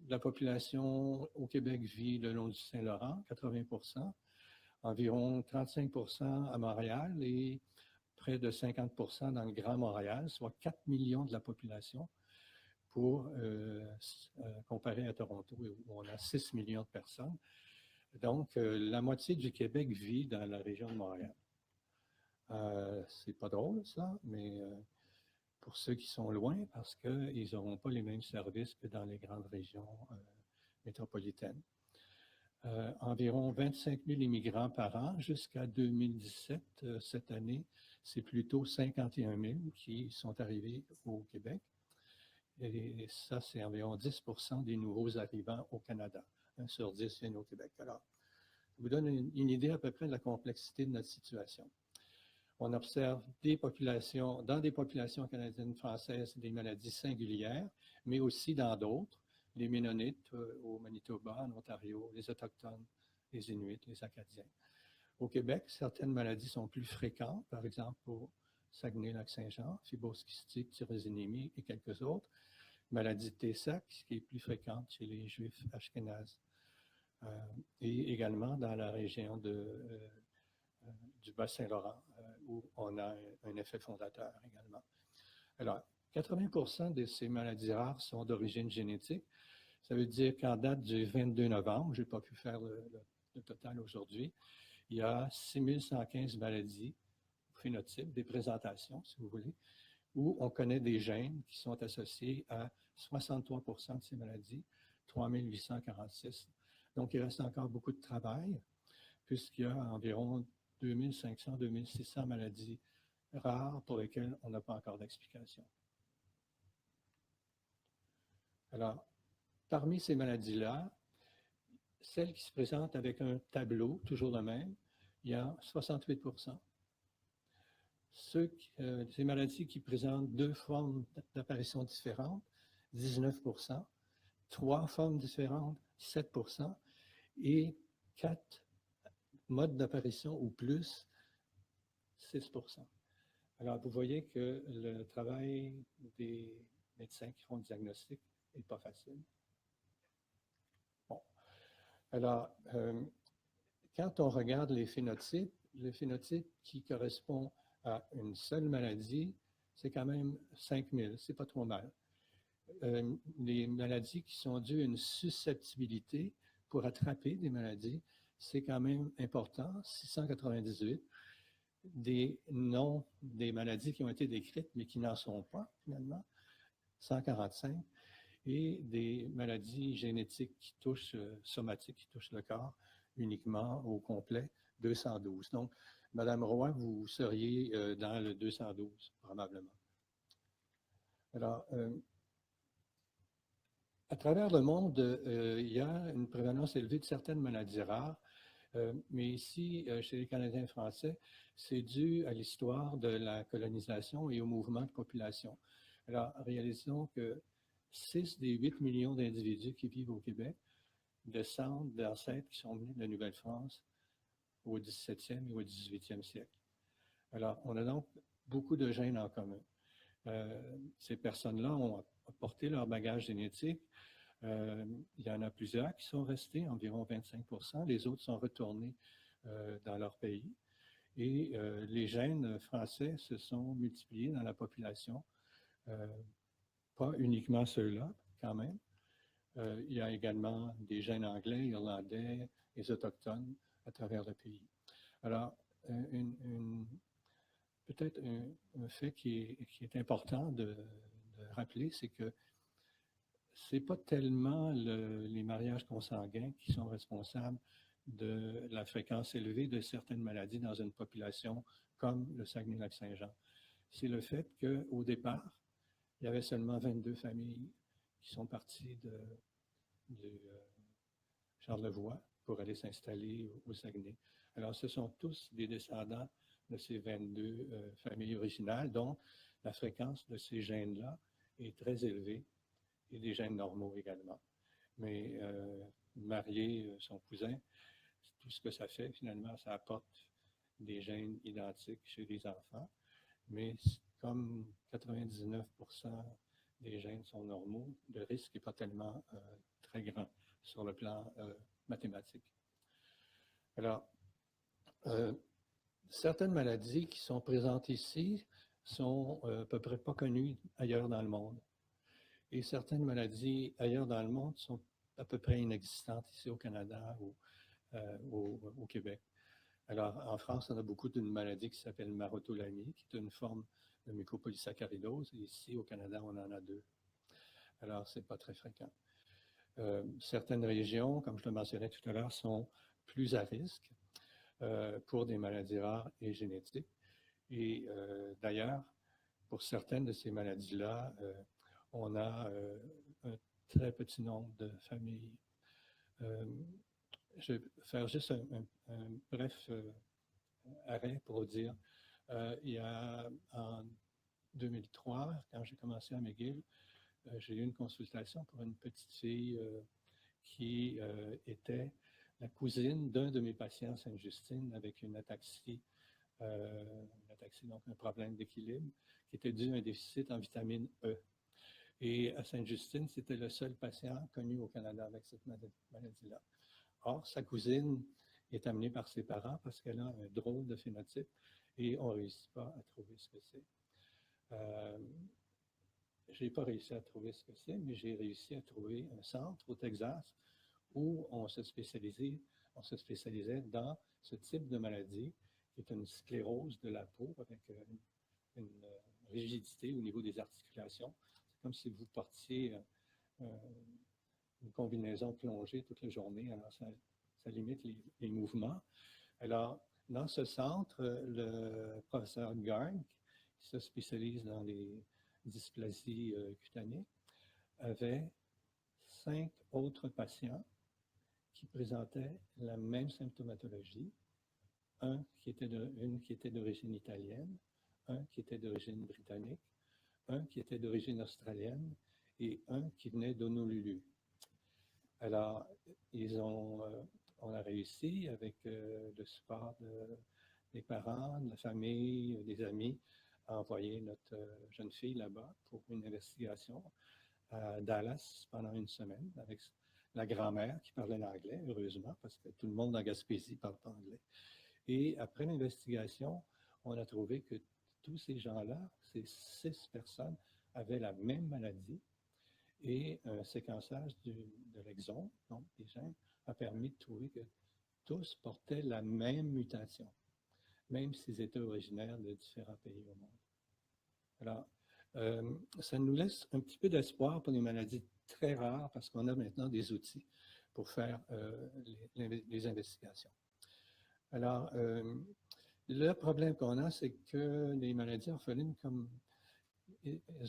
[SPEAKER 3] La population au Québec vit le long du Saint-Laurent, 80 %, environ 35 % à Montréal et près de 50 % dans le Grand Montréal, soit 4 millions de la population, pour comparer à Toronto où on a 6 millions de personnes. Donc, la moitié du Québec vit dans la région de Montréal. C'est pas drôle, ça, mais pour ceux qui sont loin, parce qu'ils n'auront pas les mêmes services que dans les grandes régions métropolitaines. Environ 25 000 immigrants par an jusqu'à 2017. Cette année, c'est plutôt 51 000 qui sont arrivés au Québec. Et ça, c'est environ 10 % des nouveaux arrivants au Canada. 1 sur 10 viennent au Québec. Alors, je vous donne une idée à peu près de la complexité de notre situation. On observe dans des populations canadiennes françaises des maladies singulières, mais aussi dans d'autres, les Ménonites au Manitoba, en Ontario, les Autochtones, les Inuits, les Acadiens. Au Québec, certaines maladies sont plus fréquentes, par exemple au Saguenay-Lac-Saint-Jean, fibrose kystique, tyrosinémie et quelques autres. Maladie de Tay-Sachs, qui est plus fréquente chez les Juifs ashkénazes. Et également dans la région du Bas-Saint-Laurent, où on a un effet fondateur également. Alors, 80 % de ces maladies rares sont d'origine génétique. Ça veut dire qu'en date du 22 novembre, je n'ai pas pu faire le total aujourd'hui, il y a 6115 maladies, phénotypes, des présentations, si vous voulez, où on connaît des gènes qui sont associés à 63 % de ces maladies, 3846. Donc, il reste encore beaucoup de travail, puisqu'il y a environ 2500, 2600 maladies rares pour lesquelles on n'a pas encore d'explication. Alors, parmi ces maladies-là, celles qui se présentent avec un tableau, toujours le même, il y a 68 %. Ces maladies qui présentent 2 formes d'apparition différentes, 19 %, 3 formes différentes, 7 % et 4 modes d'apparition ou plus, 6 %. Alors, vous voyez que le travail des médecins qui font le diagnostic n'est pas facile. Bon. Alors, quand on regarde les phénotypes, le phénotype qui correspond à une seule maladie, c'est quand même 5000, c'est pas trop mal. Les maladies qui sont dues à une susceptibilité pour attraper des maladies, c'est quand même important, 698. Des maladies qui ont été décrites, mais qui n'en sont pas, finalement, 145. Et des maladies génétiques qui touchent, somatiques, qui touchent le corps uniquement au complet, 212. Donc, Madame Roy, vous seriez dans le 212, probablement. Alors, À travers le monde, il y a une prévalence élevée de certaines maladies rares, mais ici, chez les Canadiens français, c'est dû à l'histoire de la colonisation et au mouvement de population. Alors, réalisons que 6 des 8 millions d'individus qui vivent au Québec descendent d'ancêtres qui sont venus de la Nouvelle-France au 17e et au 18e siècle. Alors, on a donc beaucoup de gènes en commun. Ces personnes-là ont apporté leur bagage génétique. Il y en a plusieurs qui sont restés, environ 25%. Les autres sont retournés dans leur pays. Et les gènes français se sont multipliés dans la population. Pas uniquement ceux-là, quand même. Il y a également des gènes anglais, irlandais, les autochtones à travers le pays. Alors, peut-être un fait qui est important de rappeler, c'est que ce n'est pas tellement les mariages consanguins qui sont responsables de la fréquence élevée de certaines maladies dans une population comme le Saguenay-Lac-Saint-Jean. C'est le fait qu'au départ, il y avait seulement 22 familles qui sont parties de Charlevoix pour aller s'installer au Saguenay. Alors, ce sont tous des descendants de ces 22 familles originales, dont la fréquence de ces gènes-là est très élevée, et des gènes normaux également. Mais marier son cousin, tout ce que ça fait, finalement, ça apporte des gènes identiques chez les enfants, mais comme 99% des gènes sont normaux, le risque n'est pas tellement très grand sur le plan mathématique. Alors, certaines maladies qui sont présentes ici sont à peu près pas connues ailleurs dans le monde. Et certaines maladies ailleurs dans le monde sont à peu près inexistantes ici au Canada ou au Québec. Alors, en France, on a beaucoup d'une maladie qui s'appelle marotolamie, qui est une forme de mucopolysaccharidose. Et ici, au Canada, on en a 2. Alors, ce n'est pas très fréquent. Certaines régions, comme je le mentionnais tout à l'heure, sont plus à risque pour des maladies rares et génétiques. Et d'ailleurs, pour certaines de ces maladies-là, on a un très petit nombre de familles. Je vais faire juste un bref arrêt pour dire, il y a en 2003, quand j'ai commencé à McGill, j'ai eu une consultation pour une petite fille qui était la cousine d'un de mes patients à Sainte-Justine avec une ataxie, donc un problème d'équilibre, qui était dû à un déficit en vitamine E. Et à Sainte-Justine, c'était le seul patient connu au Canada avec cette maladie-là. Or, sa cousine est amenée par ses parents parce qu'elle a un drôle de phénotype et on ne réussit pas à trouver ce que c'est. Je n'ai pas réussi à trouver ce que c'est, mais j'ai réussi à trouver un centre au Texas où on se spécialisait dans ce type de maladie, qui est une sclérose de la peau avec une rigidité au niveau des articulations. C'est comme si vous portiez une combinaison plongée toute la journée, alors ça limite les mouvements. Alors, dans ce centre, le professeur Garg, qui se spécialise dans les dysplasies cutanées, avait 5 autres patients qui présentaient la même symptomatologie, une qui était d'origine italienne, un qui était d'origine britannique, un qui était d'origine australienne et un qui venait d'Honolulu. Alors, on a réussi avec le support des parents, de la famille, des amis, à envoyer notre jeune fille là-bas pour une investigation à Dallas pendant une semaine avec la grand-mère qui parlait l'anglais, heureusement, parce que tout le monde en Gaspésie ne parle pas anglais. Et après l'investigation, on a trouvé que tous ces gens-là, ces 6 personnes, avaient la même maladie et un séquençage de l'exome, donc des gènes, a permis de trouver que tous portaient la même mutation, même s'ils étaient originaires de différents pays au monde. Alors, ça nous laisse un petit peu d'espoir pour les maladies très rares parce qu'on a maintenant des outils pour faire les investigations. Alors, le problème qu'on a, c'est que les maladies orphelines, comme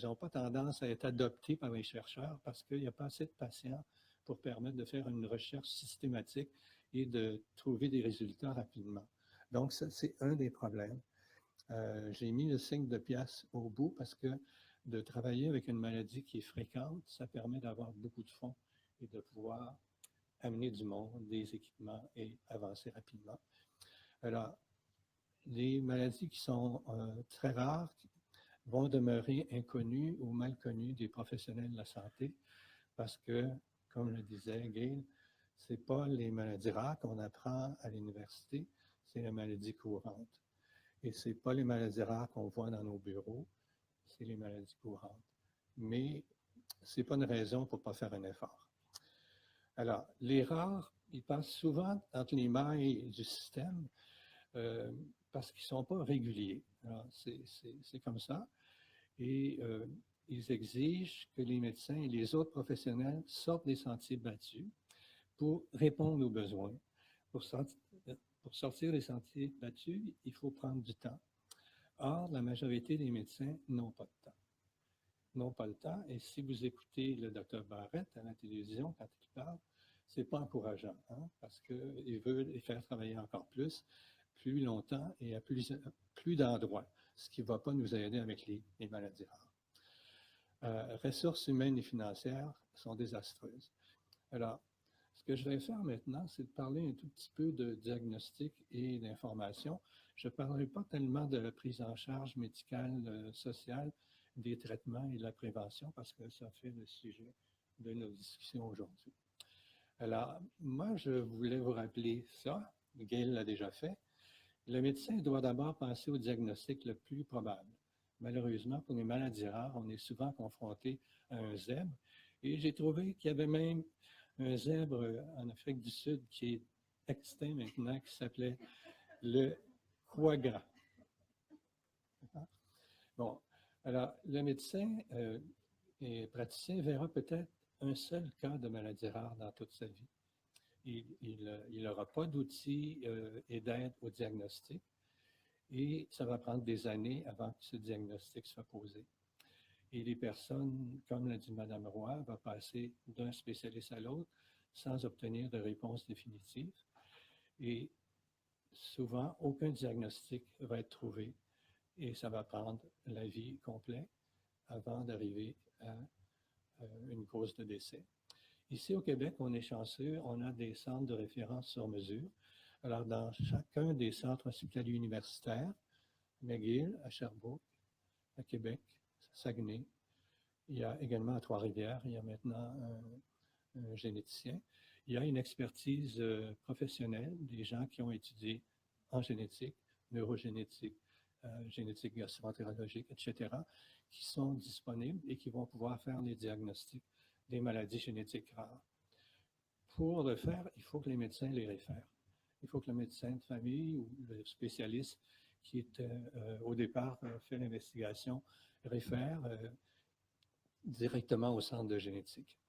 [SPEAKER 3] n'ont pas tendance à être adoptés par les chercheurs parce qu'il n'y a pas assez de patients pour permettre de faire une recherche systématique et de trouver des résultats rapidement. Donc, ça, c'est un des problèmes. J'ai mis le signe de pièce au bout parce que de travailler avec une maladie qui est fréquente, ça permet d'avoir beaucoup de fonds et de pouvoir amener du monde, des équipements et avancer rapidement. Alors, les maladies qui sont très rares vont demeurer inconnues ou mal connues des professionnels de la santé parce que, comme le disait Gail, ce n'est pas les maladies rares qu'on apprend à l'université, c'est les maladies courantes. Et ce n'est pas les maladies rares qu'on voit dans nos bureaux, c'est les maladies courantes. Mais ce n'est pas une raison pour ne pas faire un effort. Alors, les rares, ils passent souvent entre les mailles du système parce qu'ils ne sont pas réguliers. Alors, c'est comme ça. Et ils exigent que les médecins et les autres professionnels sortent des sentiers battus pour répondre aux besoins. Pour sortir des sentiers battus, il faut prendre du temps. Or, la majorité des médecins n'ont pas de temps. N'ont pas le temps. Et si vous écoutez le Dr Barrett à la télévision quand il parle, c'est pas encourageant, hein, parce qu'il veut les faire travailler encore plus longtemps et à plus d'endroits, ce qui ne va pas nous aider avec les maladies rares. Ressources humaines et financières sont désastreuses. Alors, ce que je vais faire maintenant, c'est de parler un tout petit peu de diagnostic et d'information. Je ne parlerai pas tellement de la prise en charge médicale, sociale, des traitements et de la prévention, parce que ça fait le sujet de nos discussions aujourd'hui. Alors, moi, je voulais vous rappeler ça. Gail l'a déjà fait. Le médecin doit d'abord penser au diagnostic le plus probable. Malheureusement, pour les maladies rares, on est souvent confronté à un zèbre. Et j'ai trouvé qu'il y avait même un zèbre en Afrique du Sud qui est extinct maintenant, qui s'appelait le quagga. Bon, alors, le médecin et praticien verra peut-être un seul cas de maladie rare dans toute sa vie. Il n'aura pas d'outils et d'aide au diagnostic et ça va prendre des années avant que ce diagnostic soit posé. Et les personnes, comme l'a dit Mme Roy, vont passer d'un spécialiste à l'autre sans obtenir de réponse définitive. Et souvent, aucun diagnostic va être trouvé et ça va prendre la vie complète avant d'arriver à une cause de décès. Ici au Québec, on est chanceux, on a des centres de référence sur mesure. Alors, dans chacun des centres hospitaliers universitaires, McGill, à Sherbrooke, à Québec, Saguenay, il y a également à Trois-Rivières, il y a maintenant un généticien. Il y a une expertise professionnelle, des gens qui ont étudié en génétique, neurogénétique, génétique gastro-entérologique, etc., qui sont disponibles et qui vont pouvoir faire les diagnostics des maladies génétiques rares. Pour le faire, il faut que les médecins les réfèrent. Il faut que le médecin de famille ou le spécialiste qui est au départ fait l'investigation réfère directement au centre de génétique.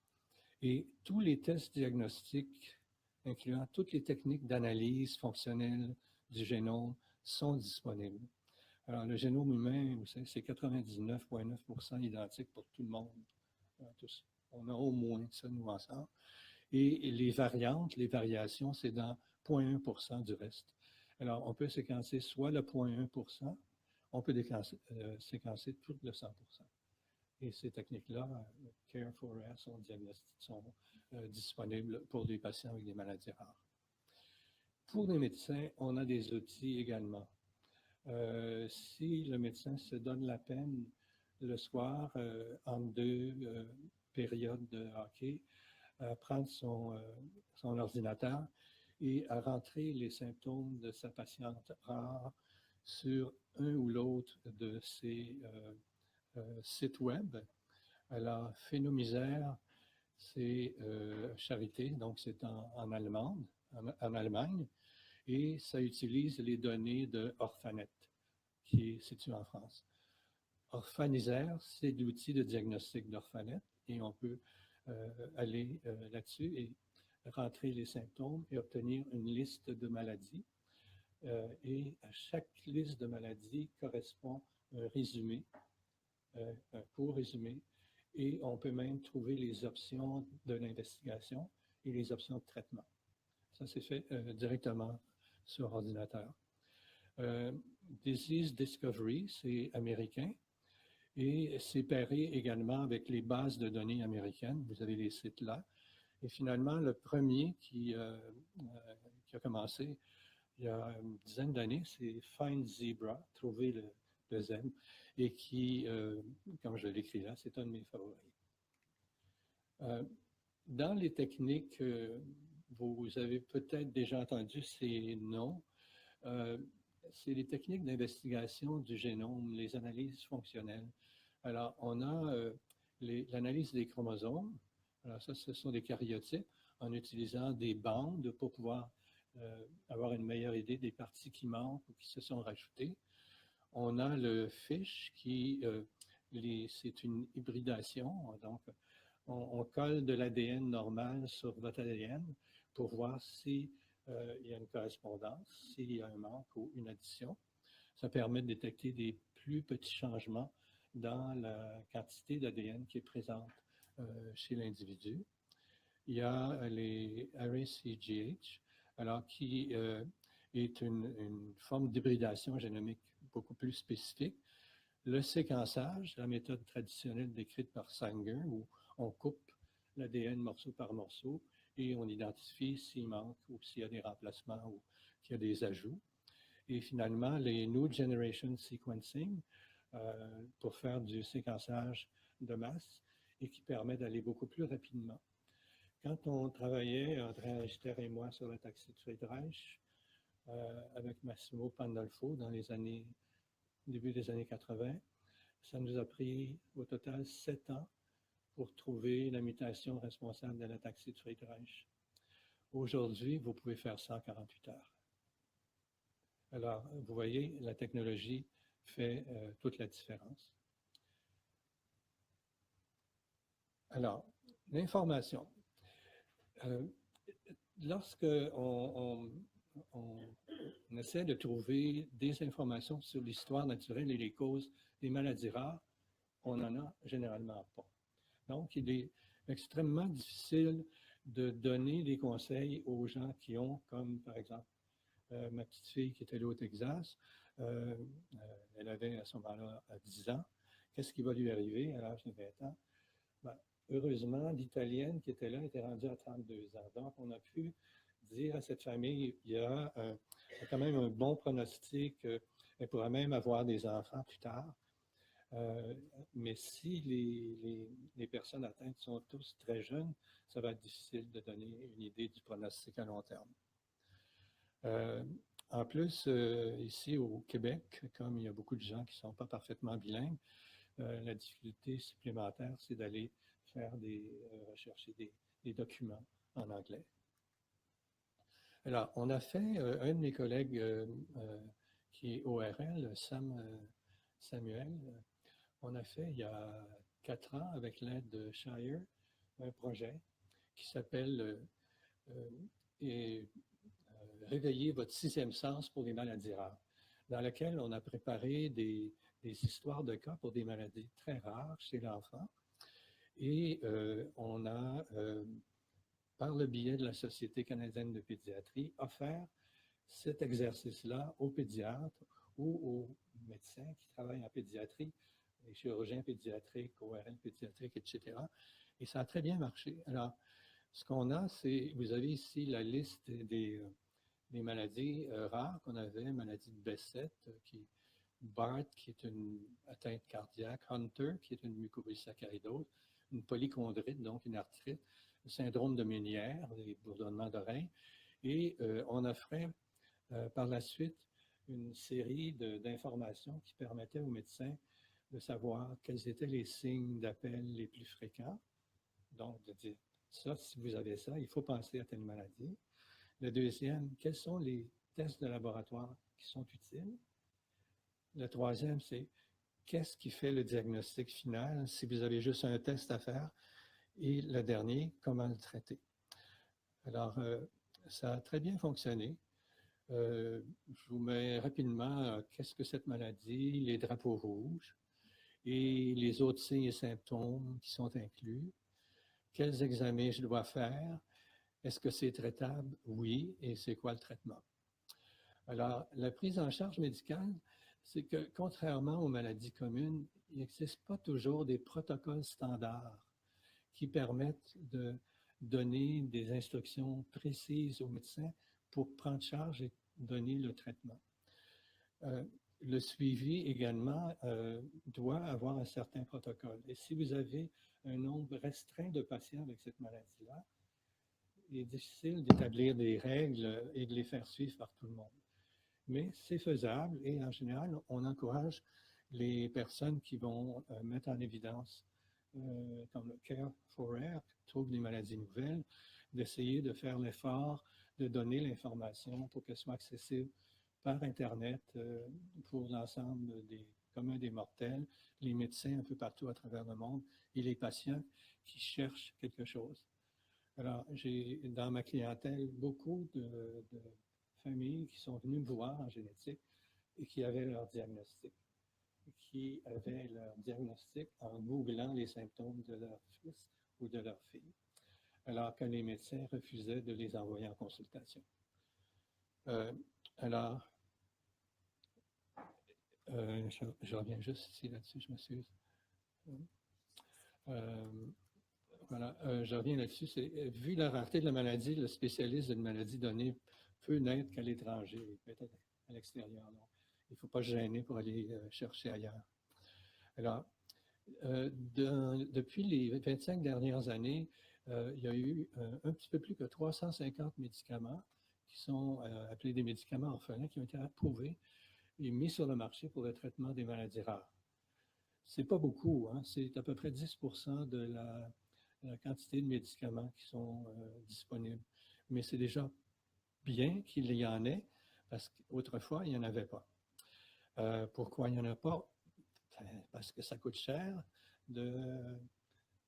[SPEAKER 3] Et tous les tests diagnostiques, incluant toutes les techniques d'analyse fonctionnelle du génome, sont disponibles. Alors, le génome humain, vous savez, c'est 99,9% identique pour tout le monde, tous. On a au moins ça, nous, ensemble. Et les variantes, les variations, c'est dans 0,1% du reste. Alors, on peut séquencer soit le 0,1%, on peut séquencer tout le 100%. Et ces techniques-là, Care4Rare, sont disponibles pour les patients avec des maladies rares. Pour les médecins, on a des outils également. Si le médecin se donne la peine le soir, entre deux périodes de hockey, à prendre son ordinateur et à rentrer les symptômes de sa patiente rare sur un ou l'autre de ses sites web. Alors, Phénomisère, c'est Charité, donc c'est en Allemagne, et ça utilise les données de Orphanet, qui est situé en France. Orphanisère, c'est l'outil de diagnostic d'Orphanet, et on peut aller là-dessus et rentrer les symptômes et obtenir une liste de maladies. Et à chaque liste de maladies correspond un résumé un court résumé, et on peut même trouver les options de l'investigation et les options de traitement. Ça, c'est fait directement sur ordinateur. Disease Discovery, c'est américain, et c'est pairé également avec les bases de données américaines. Vous avez les sites là. Et finalement, le premier qui a commencé il y a une dizaine d'années, c'est Find Zebra, trouver le zèbre, et qui, comme je l'écris là, c'est un de mes favoris. Dans les techniques, vous avez peut-être déjà entendu ces noms. C'est les techniques d'investigation du génome, les analyses fonctionnelles. Alors, on a l'analyse des chromosomes. Alors ça, ce sont des karyotypes en utilisant des bandes pour pouvoir avoir une meilleure idée des parties qui manquent ou qui se sont rajoutées. On a le FISH qui, c'est une hybridation. Donc, on colle de l'ADN normal sur votre ADN pour voir si il y a une correspondance, s'il y a un manque ou une addition. Ça permet de détecter des plus petits changements dans la quantité d'ADN qui est présente chez l'individu. Il y a les RACGH, alors qui est une forme d'hybridation génomique beaucoup plus spécifique. Le séquençage, la méthode traditionnelle décrite par Sanger, où on coupe l'ADN morceau par morceau et on identifie s'il manque ou s'il y a des remplacements ou qu'il y a des ajouts. Et finalement, les New Generation Sequencing pour faire du séquençage de masse et qui permet d'aller beaucoup plus rapidement. Quand on travaillait, André Richter et moi, sur la taxie de Friedreich, avec Massimo Pandolfo dans les années, début des années 80, ça nous a pris au total 7 ans pour trouver la mutation responsable de la taxie de Friedreich. Aujourd'hui, vous pouvez faire ça en 48 heures. Alors, vous voyez, la technologie fait toute la différence. Alors, l'information. Lorsque on essaie de trouver des informations sur l'histoire naturelle et les causes des maladies rares, on n'en a généralement pas. Donc, il est extrêmement difficile de donner des conseils aux gens qui ont, comme par exemple, ma petite fille qui était là au Texas, elle avait à ce moment-là 10 ans. Qu'est-ce qui va lui arriver à l'âge de 20 ans? Ben, heureusement, l'Italienne qui était là était rendue à 32 ans. Donc, on a pu dire à cette famille, il y a quand même un bon pronostic, elle pourra même avoir des enfants plus tard. Mais si les personnes atteintes sont tous très jeunes, ça va être difficile de donner une idée du pronostic à long terme. En plus, ici au Québec, comme il y a beaucoup de gens qui ne sont pas parfaitement bilingues, la difficulté supplémentaire, c'est d'aller faire rechercher des documents en anglais. Alors, on a fait, un de mes collègues qui est ORL, Samuel, on a fait il y a 4 ans, avec l'aide de Shire, un projet qui s'appelle Réveiller votre 6e sens pour les maladies rares, dans lequel on a préparé des histoires de cas pour des maladies très rares chez l'enfant. Et on a, par le biais de la Société canadienne de pédiatrie, offert cet exercice-là aux pédiatres ou aux médecins qui travaillent en pédiatrie, les chirurgiens pédiatriques, ORL pédiatriques, etc. Et ça a très bien marché. Alors, ce qu'on a, c'est, vous avez ici la liste des maladies rares qu'on avait, maladie de Besset, BART, qui est une atteinte cardiaque, Hunter, qui est une mucopolysaccharydose, une polychondrite, donc une arthrite, le syndrome de Ménière, les bourdonnements d'oreilles, et on offrait par la suite une série d'informations qui permettaient aux médecins de savoir quels étaient les signes d'appel les plus fréquents. Donc, de dire, ça, si vous avez ça, il faut penser à telle maladie. Le deuxième, quels sont les tests de laboratoire qui sont utiles? Le troisième, c'est qu'est-ce qui fait le diagnostic final si vous avez juste un test à faire? Et le dernier, comment le traiter? Alors, ça a très bien fonctionné. Je vous mets rapidement qu'est-ce que cette maladie, les drapeaux rouges. et les autres signes et symptômes qui sont inclus. Quels examens je dois faire? Est-ce que c'est traitable? Oui. Et c'est quoi le traitement? Alors, la prise en charge médicale, c'est que contrairement aux maladies communes, il n'existe pas toujours des protocoles standards qui permettent de donner des instructions précises aux médecins pour prendre charge et donner le traitement. Le suivi également doit avoir un certain protocole. Et si vous avez un nombre restreint de patients avec cette maladie-là, il est difficile d'établir des règles et de les faire suivre par tout le monde. Mais c'est faisable et en général, on encourage les personnes qui vont mettre en évidence, comme le Care for Rare, qui trouve des maladies nouvelles, d'essayer de faire l'effort de donner l'information pour qu'elle soit accessible par Internet pour l'ensemble des communs des mortels, les médecins un peu partout à travers le monde et les patients qui cherchent quelque chose. Alors, j'ai dans ma clientèle beaucoup de familles qui sont venues me voir en génétique et qui avaient leur diagnostic, en googlant les symptômes de leur fils ou de leur fille, alors que les médecins refusaient de les envoyer en consultation. Alors, je reviens juste ici là-dessus, je m'excuse. Voilà, je reviens là-dessus. Vu la rareté de la maladie, le spécialiste d'une maladie donnée peut n'être qu'à l'étranger, peut-être à l'extérieur. Il ne faut pas se gêner pour aller chercher ailleurs. Alors, depuis les 25 dernières années, il y a eu un petit peu plus que 350 médicaments qui sont appelés des médicaments orphelins qui ont été approuvés et mis sur le marché pour le traitement des maladies rares. Ce n'est pas beaucoup, hein? C'est à peu près 10% de la quantité de médicaments qui sont disponibles. Mais c'est déjà bien qu'il y en ait, parce qu'autrefois, il n'y en avait pas. Pourquoi il n'y en a pas? Parce que ça coûte cher de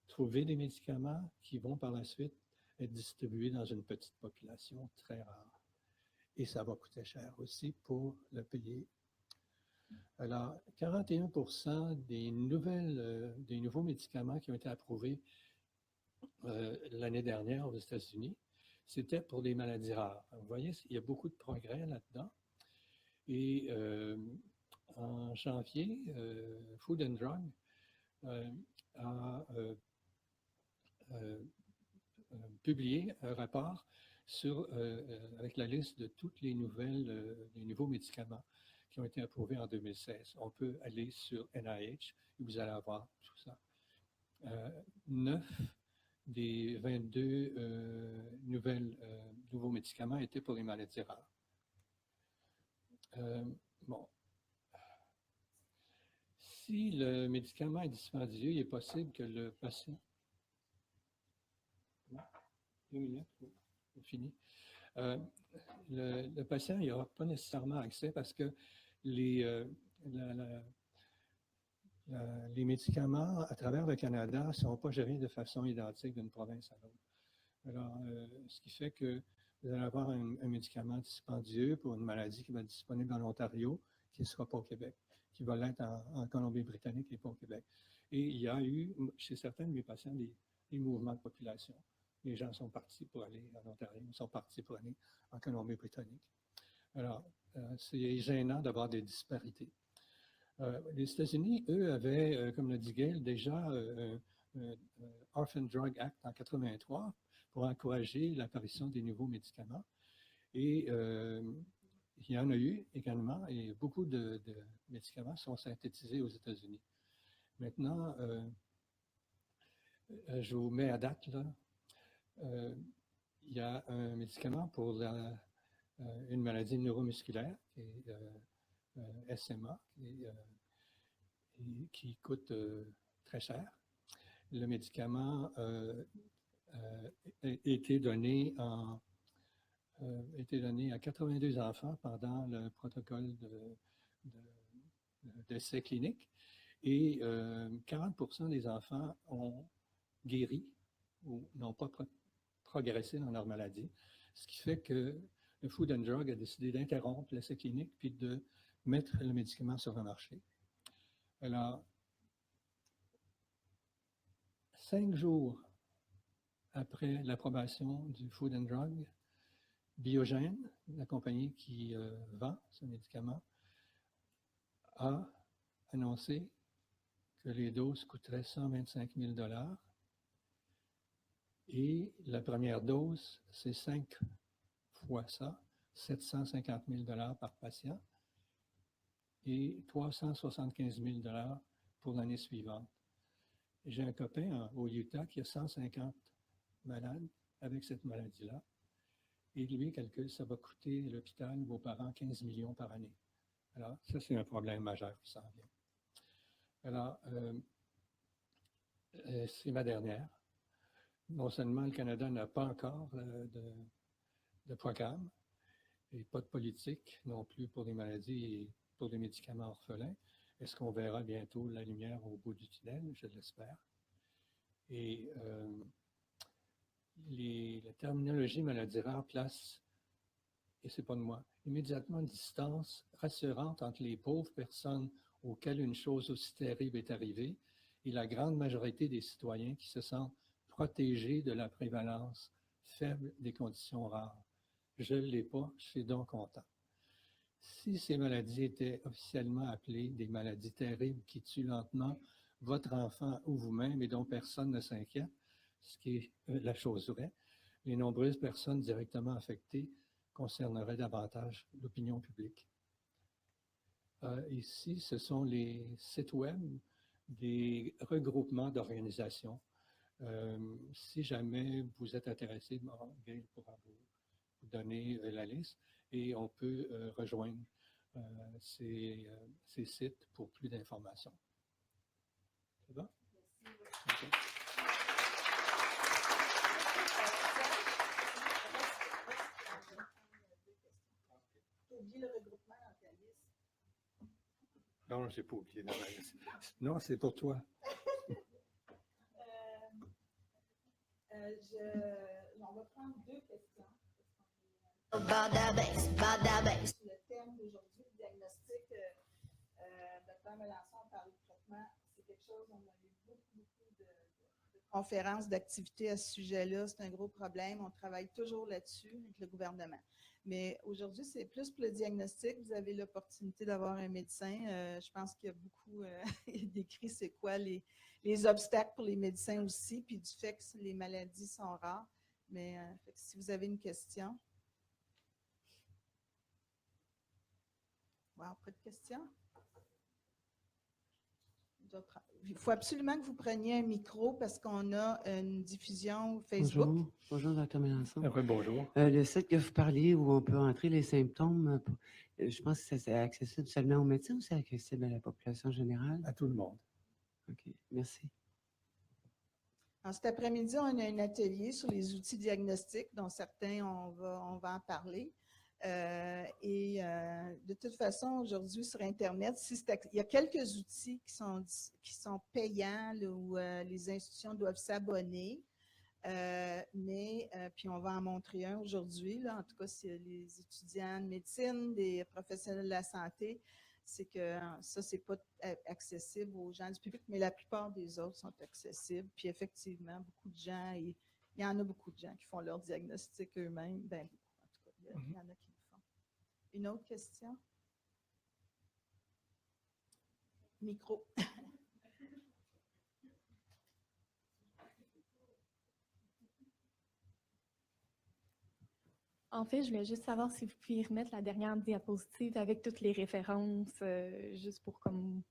[SPEAKER 3] trouver des médicaments qui vont par la suite être distribués dans une petite population très rare. Et ça va coûter cher aussi pour le payer. Alors, 41% des nouveaux médicaments qui ont été approuvés l'année dernière aux États-Unis, c'était pour des maladies rares. Vous voyez, il y a beaucoup de progrès là-dedans. Et en janvier, Food and Drug a publié un rapport avec la liste de toutes les nouveaux médicaments qui ont été approuvés en 2016. On peut aller sur NIH et vous allez avoir tout ça. 9 des 22 nouveaux médicaments étaient pour les maladies rares. Bon. Si le médicament est dispendieux, il est possible que le patient... 2 minutes, c'est fini. Le patient n'aura pas nécessairement accès parce que les médicaments à travers le Canada ne sont pas gérés de façon identique d'une province à l'autre. Alors, ce qui fait que vous allez avoir un médicament dispendieux pour une maladie qui va être disponible en Ontario, qui ne sera pas au Québec, qui va l'être en Colombie-Britannique et pas au Québec. Et il y a eu, chez certains de mes patients, des mouvements de population. Les gens sont partis pour aller en Ontario, ils sont partis pour aller en Colombie-Britannique. Alors, c'est gênant d'avoir des disparités. Les États-Unis, eux, avaient, comme le dit Gail, déjà un Orphan Drug Act en 1983 pour encourager l'apparition des nouveaux médicaments. Et il y en a eu également, et beaucoup de médicaments sont synthétisés aux États-Unis. Maintenant, je vous mets à date, là. Il y a un médicament pour une maladie neuromusculaire, qui est SMA, qui coûte très cher. Le médicament a été donné à 82 enfants pendant le protocole d'essai clinique et 40% des enfants ont guéri ou n'ont pas progressé dans leur maladie, ce qui fait que le Food and Drug a décidé d'interrompre l'essai clinique puis de mettre le médicament sur le marché. Alors, 5 jours après l'approbation du Food and Drug, Biogen, la compagnie qui vend ce médicament, a annoncé que les doses coûteraient 125 000 $ et la première dose, c'est 5 fois ça, 750 000 $ par patient et 375 000 $ pour l'année suivante. J'ai un copain au Utah qui a 150 malades avec cette maladie-là. Et lui calcule, ça va coûter à l'hôpital, vos parents, 15 millions par année. Alors, ça, c'est un problème majeur qui s'en vient. Alors, c'est ma dernière. Non seulement le Canada n'a pas encore de programme et pas de politique non plus pour les maladies et pour les médicaments orphelins. Est-ce qu'on verra bientôt la lumière au bout du tunnel? Je l'espère. Et la terminologie maladie rare place, et c'est pas de moi, immédiatement une distance rassurante entre les pauvres personnes auxquelles une chose aussi terrible est arrivée et la grande majorité des citoyens qui se sentent protégés de la prévalence faible des conditions rares. Je ne l'ai pas, je suis donc content. Si ces maladies étaient officiellement appelées des maladies terribles qui tuent lentement votre enfant ou vous-même et dont personne ne s'inquiète, ce qui est la chose vraie, les nombreuses personnes directement affectées concerneraient davantage l'opinion publique. Ici, ce sont les sites web des regroupements d'organisations. Si jamais vous êtes intéressé, Gail pourra vous donner la liste et on peut rejoindre ces sites pour plus d'informations. C'est bon? Merci. Okay.
[SPEAKER 1] Le regroupement dans ta liste.
[SPEAKER 3] Non, je n'ai pas oublié dans la liste. Non, c'est pour toi.
[SPEAKER 1] On va prendre 2 questions.
[SPEAKER 4] Le
[SPEAKER 1] thème d'aujourd'hui, le diagnostic, Dr. Melançon parle de traitement, c'est quelque chose, on a eu beaucoup de conférences, d'activités à ce sujet-là, c'est un gros problème, on travaille toujours là-dessus avec le gouvernement. Mais aujourd'hui, c'est plus pour le diagnostic. Vous avez l'opportunité d'avoir un médecin. Je pense qu'il y a beaucoup décrit c'est quoi les obstacles pour les médecins aussi, puis du fait que les maladies sont rares. Mais si vous avez une question. Wow, pas de questions? Il faut absolument que vous preniez un micro parce qu'on a une diffusion Facebook.
[SPEAKER 5] Bonjour Dr. Melançon.
[SPEAKER 3] Oui, bonjour.
[SPEAKER 5] Le site que vous parliez où on peut entrer les symptômes, je pense que c'est accessible seulement aux médecins ou c'est accessible à la population générale?
[SPEAKER 3] À tout le monde.
[SPEAKER 5] OK, merci.
[SPEAKER 1] Alors, cet après-midi, on a un atelier sur les outils diagnostiques, dont certains, on va en parler. De toute façon, aujourd'hui, sur Internet, il y a quelques outils qui sont payants, là, où les institutions doivent s'abonner. Puis on va en montrer un aujourd'hui. En tout cas, c'est les étudiants de médecine, des professionnels de la santé. C'est que ça, c'est pas accessible aux gens du public, mais la plupart des autres sont accessibles. Puis effectivement, beaucoup de gens, il y en a beaucoup de gens qui font leur diagnostic eux-mêmes. Ben, beaucoup, en tout cas, il y en a qui le font. Une autre question? Micro.
[SPEAKER 6] En fait, je voulais juste savoir si vous pouviez remettre la dernière diapositive avec toutes les références, juste pour comme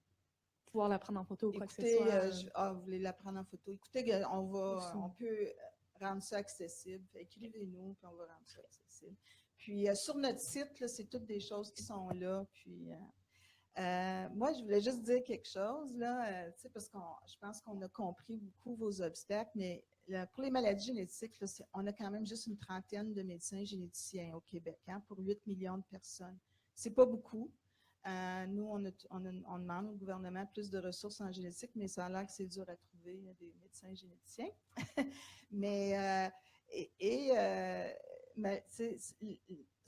[SPEAKER 6] pouvoir la prendre en photo ou quoi que ce soit.
[SPEAKER 1] Vous voulez la prendre en photo? Écoutez, on peut rendre ça accessible. Écrivez-nous, puis on va rendre ça accessible. Puis sur notre site, c'est toutes des choses qui sont là. Puis moi, je voulais juste dire quelque chose, là, parce que je pense qu'on a compris beaucoup vos obstacles, mais pour les maladies génétiques, là, on a quand même juste une trentaine de médecins généticiens au Québec, pour 8 millions de personnes. C'est pas beaucoup. Nous, on demande au gouvernement plus de ressources en génétique, mais ça a l'air que c'est dur à trouver des médecins généticiens. Mais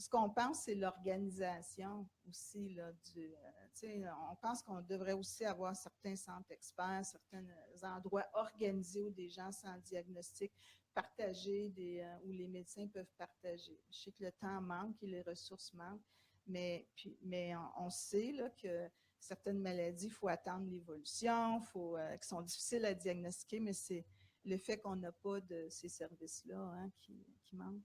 [SPEAKER 1] ce qu'on pense, c'est l'organisation aussi. Là, on pense qu'on devrait aussi avoir certains centres experts, certains endroits organisés où des gens sans diagnostic partagés, où les médecins peuvent partager. Je sais que le temps manque et les ressources manquent, mais on sait là, que certaines maladies, il faut attendre l'évolution, qui sont difficiles à diagnostiquer, mais c'est le fait qu'on n'a pas de ces services-là hein, qui manquent.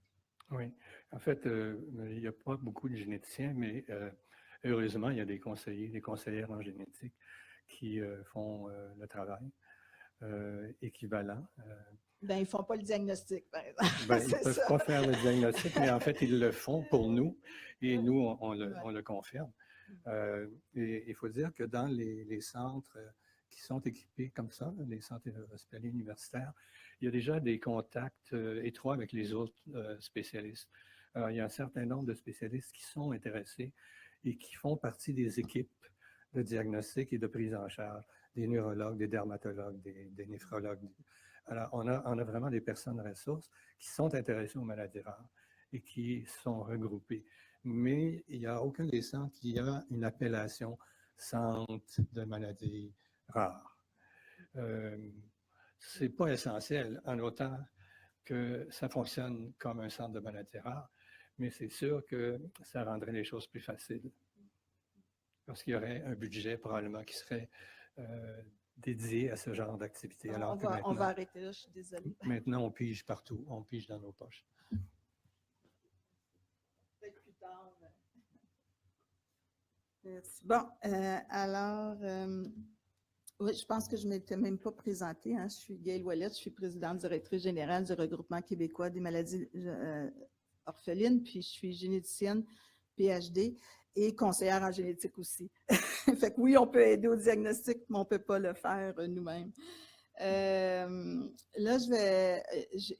[SPEAKER 3] Oui, en fait, il n'y a pas beaucoup de généticiens, mais heureusement, il y a des conseillers, des conseillères en génétique qui font le travail équivalent.
[SPEAKER 1] Bien, ils ne font pas le diagnostic, par exemple.
[SPEAKER 3] Ben, ils ne peuvent pas faire le diagnostic, mais en fait, ils le font pour nous et nous, on le confirme. Et il faut dire que dans les centres qui sont équipés comme ça, les centres hospitaliers universitaires, il y a déjà des contacts étroits avec les autres spécialistes. Alors, il y a un certain nombre de spécialistes qui sont intéressés et qui font partie des équipes de diagnostic et de prise en charge, des neurologues, des dermatologues, des néphrologues. Alors, on a vraiment des personnes ressources qui sont intéressées aux maladies rares et qui sont regroupées. Mais il n'y a aucun des centres qui a une appellation centre de maladies rares. Ce n'est pas essentiel, en autant que ça fonctionne comme un centre de maladies rares, mais c'est sûr que ça rendrait les choses plus faciles. Parce qu'il y aurait un budget probablement qui serait dédié à ce genre d'activité.
[SPEAKER 1] On va arrêter là, je suis désolée.
[SPEAKER 3] Maintenant, on pige partout, on pige dans nos poches.
[SPEAKER 1] Peut-être plus tard. Merci. Bon, alors, oui, je pense que je ne m'étais même pas présentée. Hein. Je suis Gaëlle Ouellette, je suis présidente directrice générale du Regroupement québécois des maladies orphelines, puis je suis généticienne PhD et conseillère en génétique aussi. Fait que oui, on peut aider au diagnostic, mais on ne peut pas le faire nous-mêmes. Là, je vais,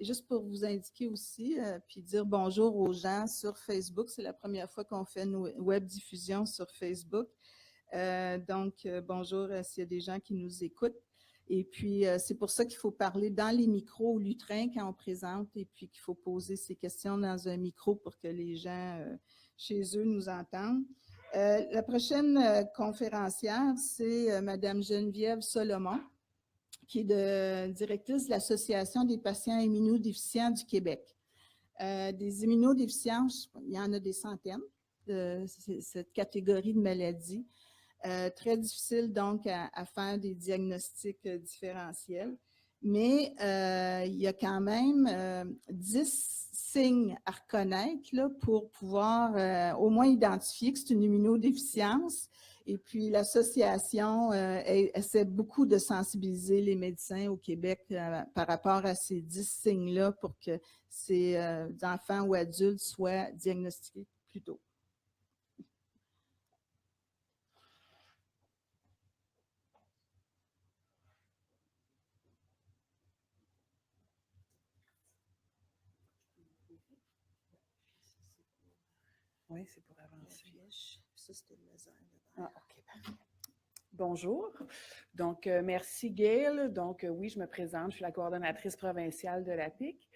[SPEAKER 1] juste pour vous indiquer aussi, puis dire bonjour aux gens sur Facebook. C'est la première fois qu'on fait une web diffusion sur Facebook. Donc, bonjour s'il y a des gens qui nous écoutent. Et puis, c'est pour ça qu'il faut parler dans les micros au lutrin quand on présente et puis qu'il faut poser ces questions dans un micro pour que les gens chez eux nous entendent. La prochaine conférencière, c'est Mme Geneviève Solomon, qui est directrice de l'Association des patients immunodéficients du Québec. Des immunodéficiences, il y en a des centaines de cette catégorie de maladies. Très difficile donc à faire des diagnostics différentiels. Mais il y a quand même 10 signes à reconnaître là, pour pouvoir au moins identifier que c'est une immunodéficience. Et puis, l'association essaie beaucoup de sensibiliser les médecins au Québec par rapport à ces 10 signes-là pour que ces enfants ou adultes soient diagnostiqués plus tôt.
[SPEAKER 4] Oui, c'est pour avancer.
[SPEAKER 1] Ça, c'était le laser.
[SPEAKER 4] Ah, OK, parfait. Bonjour. Donc, merci Gaëlle. Donc, oui, je me présente. Je suis la coordonnatrice provinciale de l'APIC.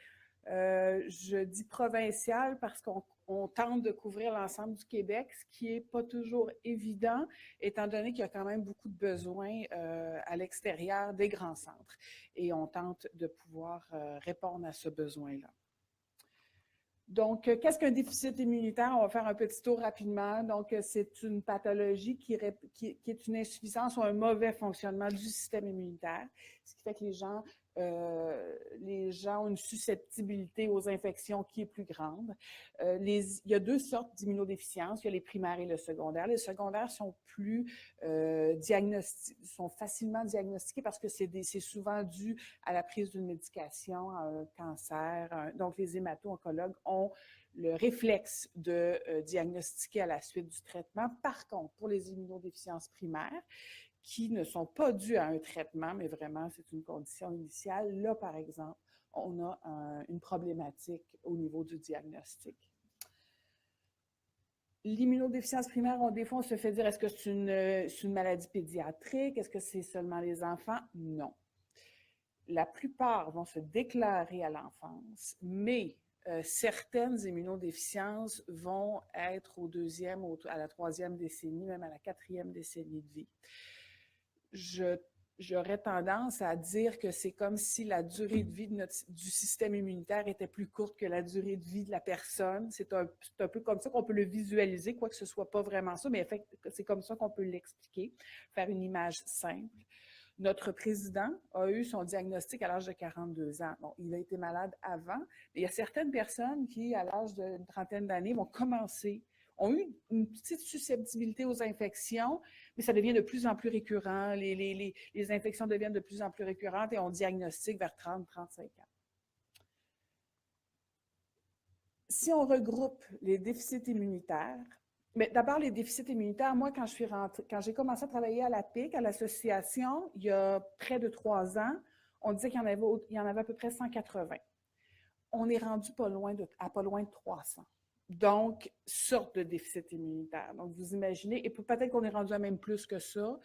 [SPEAKER 4] Je dis provinciale parce qu'on tente de couvrir l'ensemble du Québec, ce qui n'est pas toujours évident, étant donné qu'il y a quand même beaucoup de besoins à l'extérieur des grands centres. Et on tente de pouvoir répondre à ce besoin-là. Donc, qu'est-ce qu'un déficit immunitaire? On va faire un petit tour rapidement. Donc, c'est une pathologie qui est une insuffisance ou un mauvais fonctionnement du système immunitaire, ce qui fait que les gens ont une susceptibilité aux infections qui est plus grande. Il y a deux sortes d'immunodéficiences. Il y a les primaires et le secondaire. Les secondaires sont sont facilement diagnostiqués parce que c'est souvent dû à la prise d'une médication, à un cancer. Donc, les hémato-oncologues ont le réflexe de diagnostiquer à la suite du traitement. Par contre, pour les immunodéficiences primaires, qui ne sont pas dues à un traitement, mais vraiment, c'est une condition initiale. Là, par exemple, on a une problématique au niveau du diagnostic. L'immunodéficience primaire, des fois, on se fait dire, est-ce que c'est une maladie pédiatrique? Est-ce que c'est seulement les enfants? Non. La plupart vont se déclarer à l'enfance, mais certaines immunodéficiences vont être au 2e, à la 3e décennie, même à la 4e décennie de vie. J'aurais tendance à dire que c'est comme si la durée de vie du système immunitaire était plus courte que la durée de vie de la personne. C'est un peu comme ça qu'on peut le visualiser, quoique ce ne soit pas vraiment ça, mais en fait, c'est comme ça qu'on peut l'expliquer, faire une image simple. Notre président a eu son diagnostic à l'âge de 42 ans. Bon, il a été malade avant, mais il y a certaines personnes qui, à l'âge d'une trentaine d'années, ont eu une petite susceptibilité aux infections, mais ça devient de plus en plus récurrent. Les infections deviennent de plus en plus récurrentes et on diagnostique vers 30-35 ans. Si on regroupe les déficits immunitaires, mais d'abord, les déficits immunitaires, moi, quand j'ai commencé à travailler à la PIC, à l'association, il y a près de 3 ans, on disait qu'il y en avait à peu près 180. On est rendu à pas loin de 300. Donc, sorte de déficit immunitaire. Donc, vous imaginez, et peut-être qu'on est rendu à même plus que ça,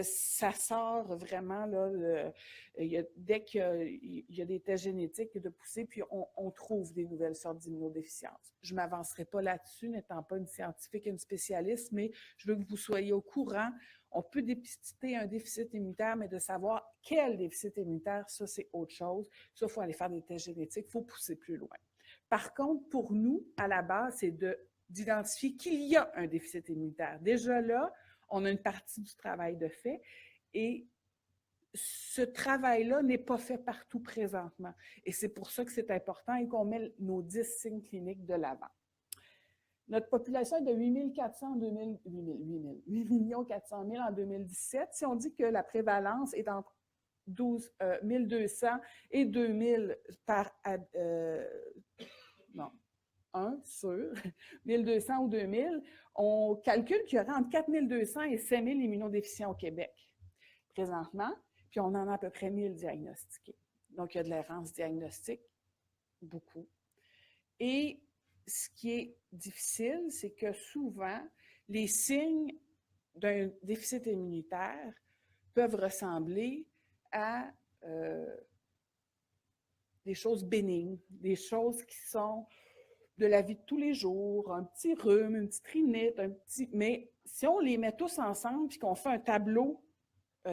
[SPEAKER 4] ça sort vraiment, là, dès qu'il y a des tests génétiques de poussée, puis on trouve des nouvelles sortes d'immunodéficiences. Je ne m'avancerai pas là-dessus, n'étant pas une scientifique et une spécialiste, mais je veux que vous soyez au courant. On peut dépister un déficit immunitaire, mais de savoir quel déficit immunitaire, ça, c'est autre chose. Ça, il faut aller faire des tests génétiques, il faut pousser plus loin. Par contre, pour nous, à la base, c'est d'identifier qu'il y a un déficit immunitaire. Déjà là, on a une partie du travail de fait et ce travail-là n'est pas fait partout présentement. Et c'est pour ça que c'est important et qu'on met nos 10 signes cliniques de l'avant. Notre population est de 8 400 en 2017. Si on dit que la prévalence est entre 1200 et 2000 sur 1200 ou 2000, on calcule qu'il y aurait entre 4200 et 5000 immunodéficients au Québec présentement, puis on en a à peu près 1000 diagnostiqués. Donc, il y a de l'errance diagnostique, beaucoup. Et ce qui est difficile, c'est que souvent, les signes d'un déficit immunitaire peuvent ressembler à des choses bénignes, des choses qui sont de la vie de tous les jours, un petit rhume, une petite rhinite, mais si on les met tous ensemble et qu'on fait un tableau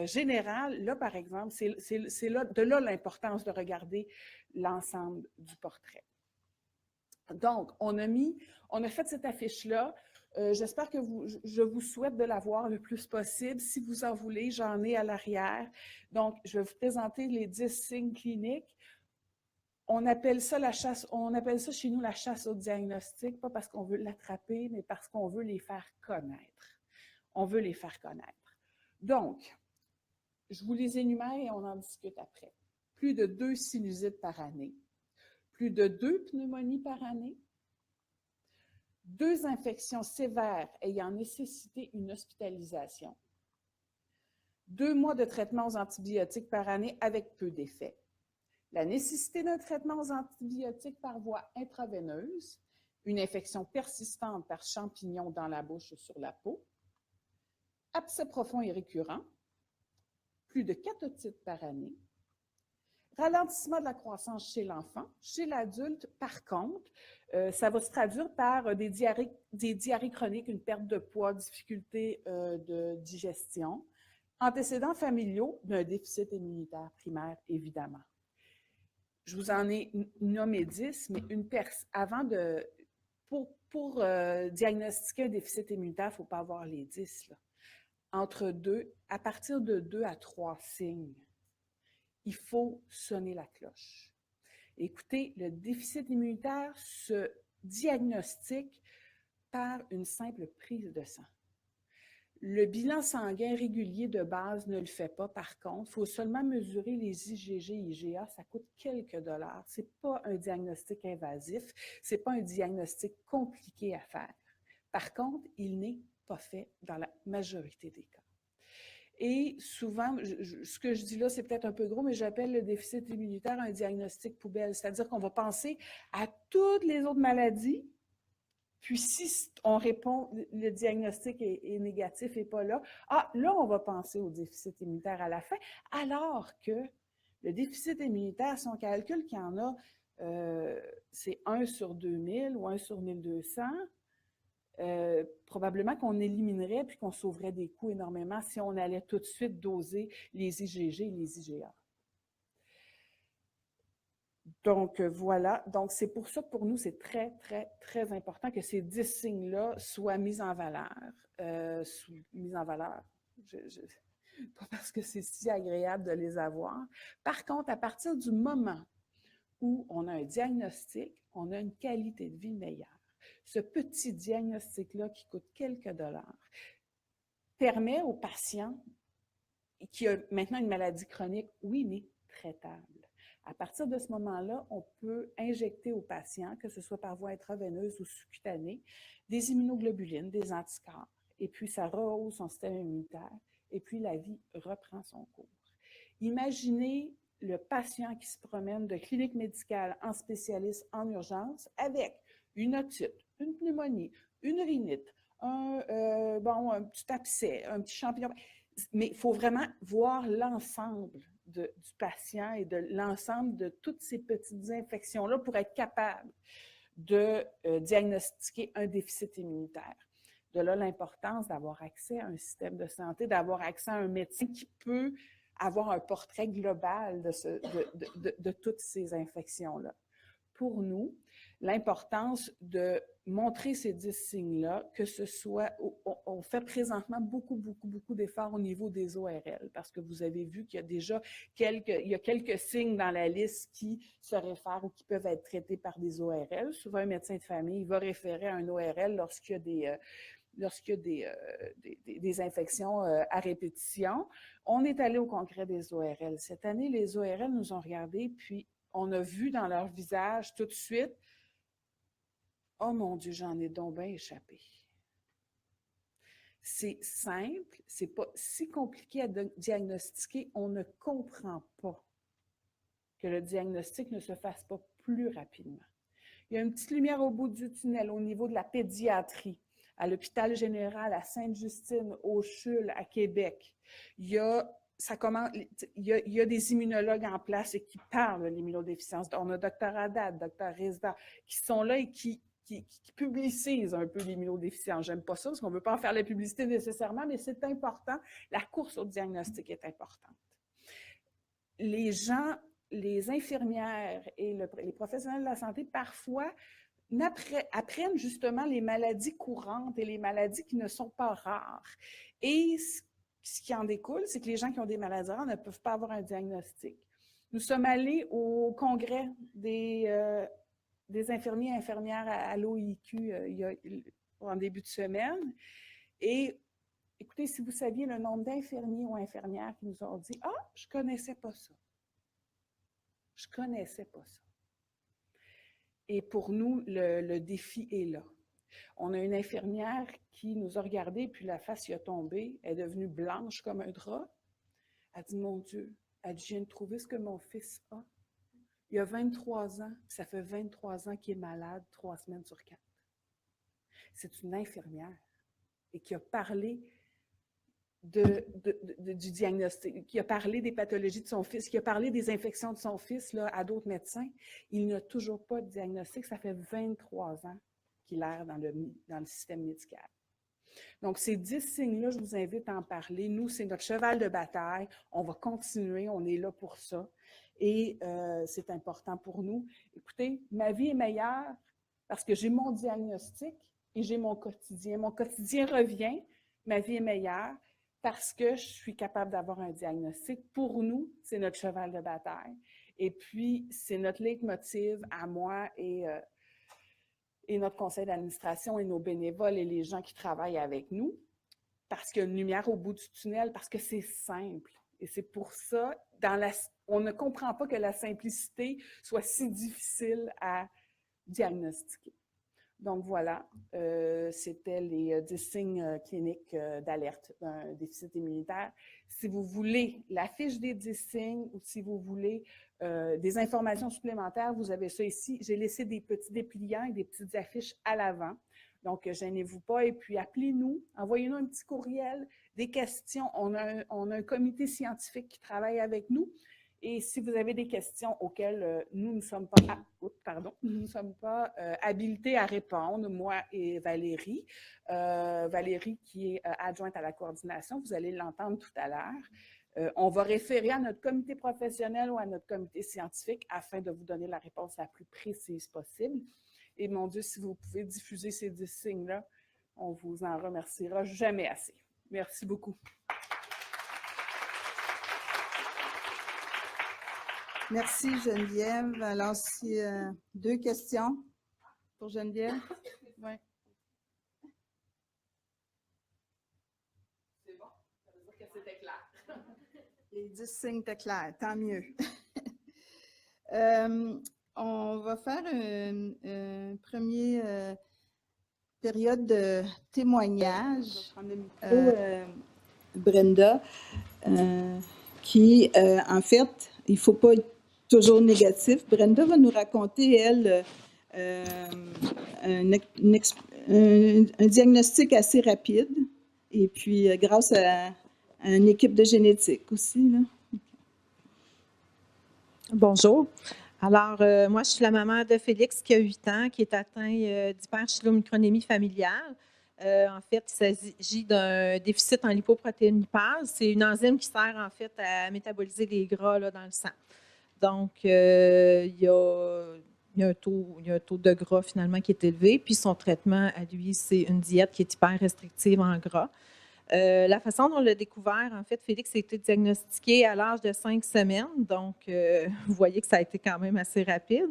[SPEAKER 4] général, là, par exemple, c'est là l'importance de regarder l'ensemble du portrait. Donc, on a fait cette affiche-là. J'espère que je vous souhaite de la voir le plus possible. Si vous en voulez, j'en ai à l'arrière. Donc, je vais vous présenter les 10 signes cliniques. On appelle ça chez nous la chasse au diagnostic, pas parce qu'on veut l'attraper, mais parce qu'on veut les faire connaître. On veut les faire connaître. Donc, je vous les énumère et on en discute après. Plus de 2 sinusites par année, plus de 2 pneumonies par année, 2 infections sévères ayant nécessité une hospitalisation, 2 mois de traitement aux antibiotiques par année avec peu d'effet, la nécessité d'un traitement aux antibiotiques par voie intraveineuse, une infection persistante par champignon dans la bouche ou sur la peau, abcès profond et récurrent, plus de 4 otites par année, ralentissement de la croissance chez l'enfant. Chez l'adulte, par contre, ça va se traduire par des diarrhées chroniques, une perte de poids, difficulté de digestion, antécédents familiaux d'un déficit immunitaire primaire, évidemment. Je vous en ai nommé 10, mais pour diagnostiquer un déficit immunitaire, il ne faut pas avoir les 10. Là. À partir de 2 à 3 signes, il faut sonner la cloche. Écoutez, le déficit immunitaire se diagnostique par une simple prise de sang. Le bilan sanguin régulier de base ne le fait pas, par contre. Il faut seulement mesurer les IgG et IgA, ça coûte quelques dollars. Ce n'est pas un diagnostic invasif, ce n'est pas un diagnostic compliqué à faire. Par contre, il n'est pas fait dans la majorité des cas. Et souvent, ce que je dis là, c'est peut-être un peu gros, mais j'appelle le déficit immunitaire un diagnostic poubelle. C'est-à-dire qu'on va penser à toutes les autres maladies, puis si on répond, le diagnostic est négatif et pas là, là, on va penser au déficit immunitaire à la fin, alors que le déficit immunitaire, si on calcule qu'il y en a c'est 1 sur 2000 ou 1 sur 1200, probablement qu'on éliminerait puis qu'on sauverait des coûts énormément si on allait tout de suite doser les IgG et les IgA. Donc, voilà. Donc, c'est pour ça que pour nous, c'est très, très, très important que ces 10 signes-là soient mis en valeur. Pas parce que c'est si agréable de les avoir. Par contre, à partir du moment où on a un diagnostic, on a une qualité de vie meilleure. Ce petit diagnostic-là qui coûte quelques dollars permet aux patients qui ont maintenant une maladie chronique, oui, mais traitable. À partir de ce moment-là, on peut injecter aux patients, que ce soit par voie intraveineuse ou sous-cutanée, des immunoglobulines, des anticorps, et puis ça rehausse son système immunitaire, et puis la vie reprend son cours. Imaginez le patient qui se promène de clinique médicale en spécialiste en urgence avec une otite, une pneumonie, une rhinite, un petit abcès, un petit champignon. Mais il faut vraiment voir l'ensemble du patient et de l'ensemble de toutes ces petites infections-là pour être capable de diagnostiquer un déficit immunitaire. De là, l'importance d'avoir accès à un système de santé, d'avoir accès à un médecin qui peut avoir un portrait global de toutes ces infections-là. Pour nous, l'importance de montrer ces 10 signes-là, que ce soit, on fait présentement beaucoup d'efforts au niveau des ORL, parce que vous avez vu qu'il y a déjà quelques signes dans la liste qui se réfèrent ou qui peuvent être traités par des ORL. Souvent, un médecin de famille va référer à un ORL lorsqu'il y a des infections à répétition. On est allé au congrès des ORL. Cette année, les ORL nous ont regardés, puis on a vu dans leur visage tout de suite, « Oh mon Dieu, j'en ai donc bien échappé. » C'est simple, c'est pas si compliqué à diagnostiquer, on ne comprend pas que le diagnostic ne se fasse pas plus rapidement. Il y a une petite lumière au bout du tunnel au niveau de la pédiatrie. À l'hôpital général, à Sainte-Justine, au CHUL, à Québec. Il y a des immunologues en place et qui parlent de l'immunodéficience. On a Dr Haddad, Dr Rizda, qui sont là et qui publicisent un peu l'immunodéficience. J'aime pas ça parce qu'on ne veut pas en faire la publicité nécessairement, mais c'est important. La course au diagnostic est importante. Les gens, les infirmières et les professionnels de la santé, parfois, apprennent justement les maladies courantes et les maladies qui ne sont pas rares. Et ce qui en découle, c'est que les gens qui ont des maladies rares ne peuvent pas avoir un diagnostic. Nous sommes allés au congrès des infirmiers et infirmières à l'OIQ en début de semaine. Et écoutez, si vous saviez le nombre d'infirmiers ou infirmières qui nous ont dit « Ah, je ne connaissais pas ça. Je ne connaissais pas ça. » Et pour nous, le défi est là. On a une infirmière qui nous a regardés, puis la face y a tombé, elle est devenue blanche comme un drap. Elle dit, mon Dieu, elle dit, je viens de trouver ce que mon fils a. Il a 23 ans, ça fait 23 ans qu'il est malade 3 semaines sur 4. C'est une infirmière et qui a parlé du diagnostic, qui a parlé des pathologies de son fils, qui a parlé des infections de son fils là, à d'autres médecins. Il n'a toujours pas de diagnostic. Ça fait 23 ans qu'il erre dans le système médical. Donc, ces 10 signes-là, je vous invite à en parler. Nous, c'est notre cheval de bataille. On va continuer. On est là pour ça. Et c'est important pour nous. Écoutez, ma vie est meilleure parce que j'ai mon diagnostic et j'ai mon quotidien. Mon quotidien revient. Ma vie est meilleure parce que je suis capable d'avoir un diagnostic. Pour nous, c'est notre cheval de bataille. Et puis, c'est notre leitmotiv à moi et notre conseil d'administration et nos bénévoles et les gens qui travaillent avec nous, parce qu'il y a une lumière au bout du tunnel, parce que c'est simple. Et c'est pour ça, on ne comprend pas que la simplicité soit si difficile à diagnostiquer. Donc voilà, c'était les 10 signes cliniques d'alerte d'un déficit immunitaire. Si vous voulez la fiche des 10 signes ou si vous voulez des informations supplémentaires, vous avez ça ici. J'ai laissé des petits dépliants et des petites affiches à l'avant. Donc, gênez-vous pas et puis appelez-nous, envoyez-nous un petit courriel, des questions. On a un comité scientifique qui travaille avec nous Et si vous avez des questions auxquelles nous ne sommes pas habilités à répondre, moi et Valérie, Valérie qui est adjointe à la coordination, vous allez l'entendre tout à l'heure. On va référer à notre comité professionnel ou à notre comité scientifique afin de vous donner la réponse la plus précise possible. Et mon Dieu, si vous pouvez diffuser ces 10 signes-là, on vous en remerciera jamais assez. Merci beaucoup.
[SPEAKER 1] Merci Geneviève. Alors, si 2 questions pour Geneviève.
[SPEAKER 4] Ouais. C'est bon, ça veut dire que c'était clair.
[SPEAKER 1] Les 10 signes étaient clairs, tant mieux. On va faire une première période de témoignage. Je vais prendre le micro, Brenda, qui, en fait, il ne faut pas être toujours négatif. Brenda va nous raconter, elle, un diagnostic assez rapide, et puis grâce à une équipe de génétique aussi, là.
[SPEAKER 7] Bonjour. Alors, moi, je suis la maman de Félix, qui a 8 ans, qui est atteint d'hyperchylomicronémie familiale. En fait, il s'agit d'un déficit en lipoprotéinipase. C'est une enzyme qui sert, en fait, à métaboliser les gras là, dans le sang. Donc, il y a un taux de gras, finalement, qui est élevé. Puis, son traitement, à lui, c'est une diète qui est hyper restrictive en gras. La façon dont on l'a découvert, en fait, Félix a été diagnostiqué à l'âge de 5 semaines. Donc, vous voyez que ça a été quand même assez rapide.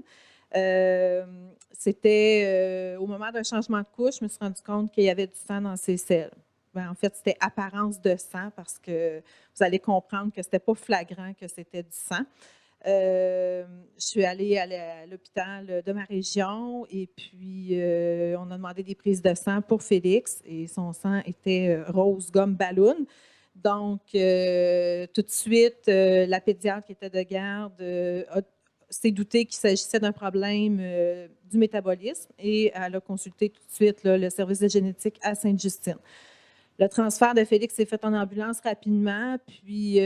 [SPEAKER 7] C'était au moment d'un changement de couche, je me suis rendu compte qu'il y avait du sang dans ses selles. Ben, en fait, c'était apparence de sang parce que vous allez comprendre que ce n'était pas flagrant que c'était du sang. Je suis allée à l'hôpital de ma région et puis on a demandé des prises de sang pour Félix et son sang était rose gomme ballon. Donc, tout de suite, la pédiatre qui était de garde s'est doutée qu'il s'agissait d'un problème du métabolisme et elle a consulté tout de suite là, le service de génétique à Sainte-Justine. Le transfert de Félix s'est fait en ambulance rapidement, puis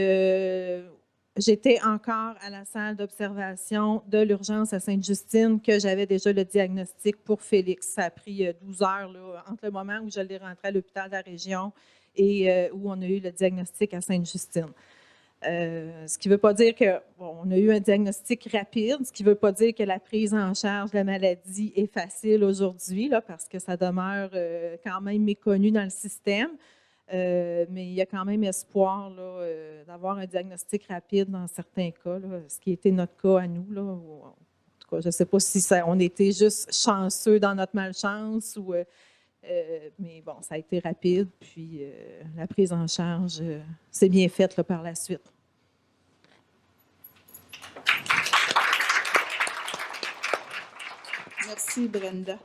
[SPEAKER 7] j'étais encore à la salle d'observation de l'urgence à Sainte-Justine que j'avais déjà le diagnostic pour Félix. Ça a pris 12 heures là, entre le moment où je l'ai rentré à l'hôpital de la région et où on a eu le diagnostic à Sainte-Justine. Ce qui ne veut pas dire qu'on a eu un diagnostic rapide, ce qui ne veut pas dire que la prise en charge de la maladie est facile aujourd'hui, là, parce que ça demeure quand même méconnu dans le système. Mais il y a quand même espoir d'avoir un diagnostic rapide dans certains cas, là, ce qui était notre cas à nous. Là, en tout cas, je ne sais pas si on était juste chanceux dans notre malchance, mais bon, ça a été rapide, puis la prise en charge s'est bien faite là, par la suite.
[SPEAKER 1] Merci, Brenda.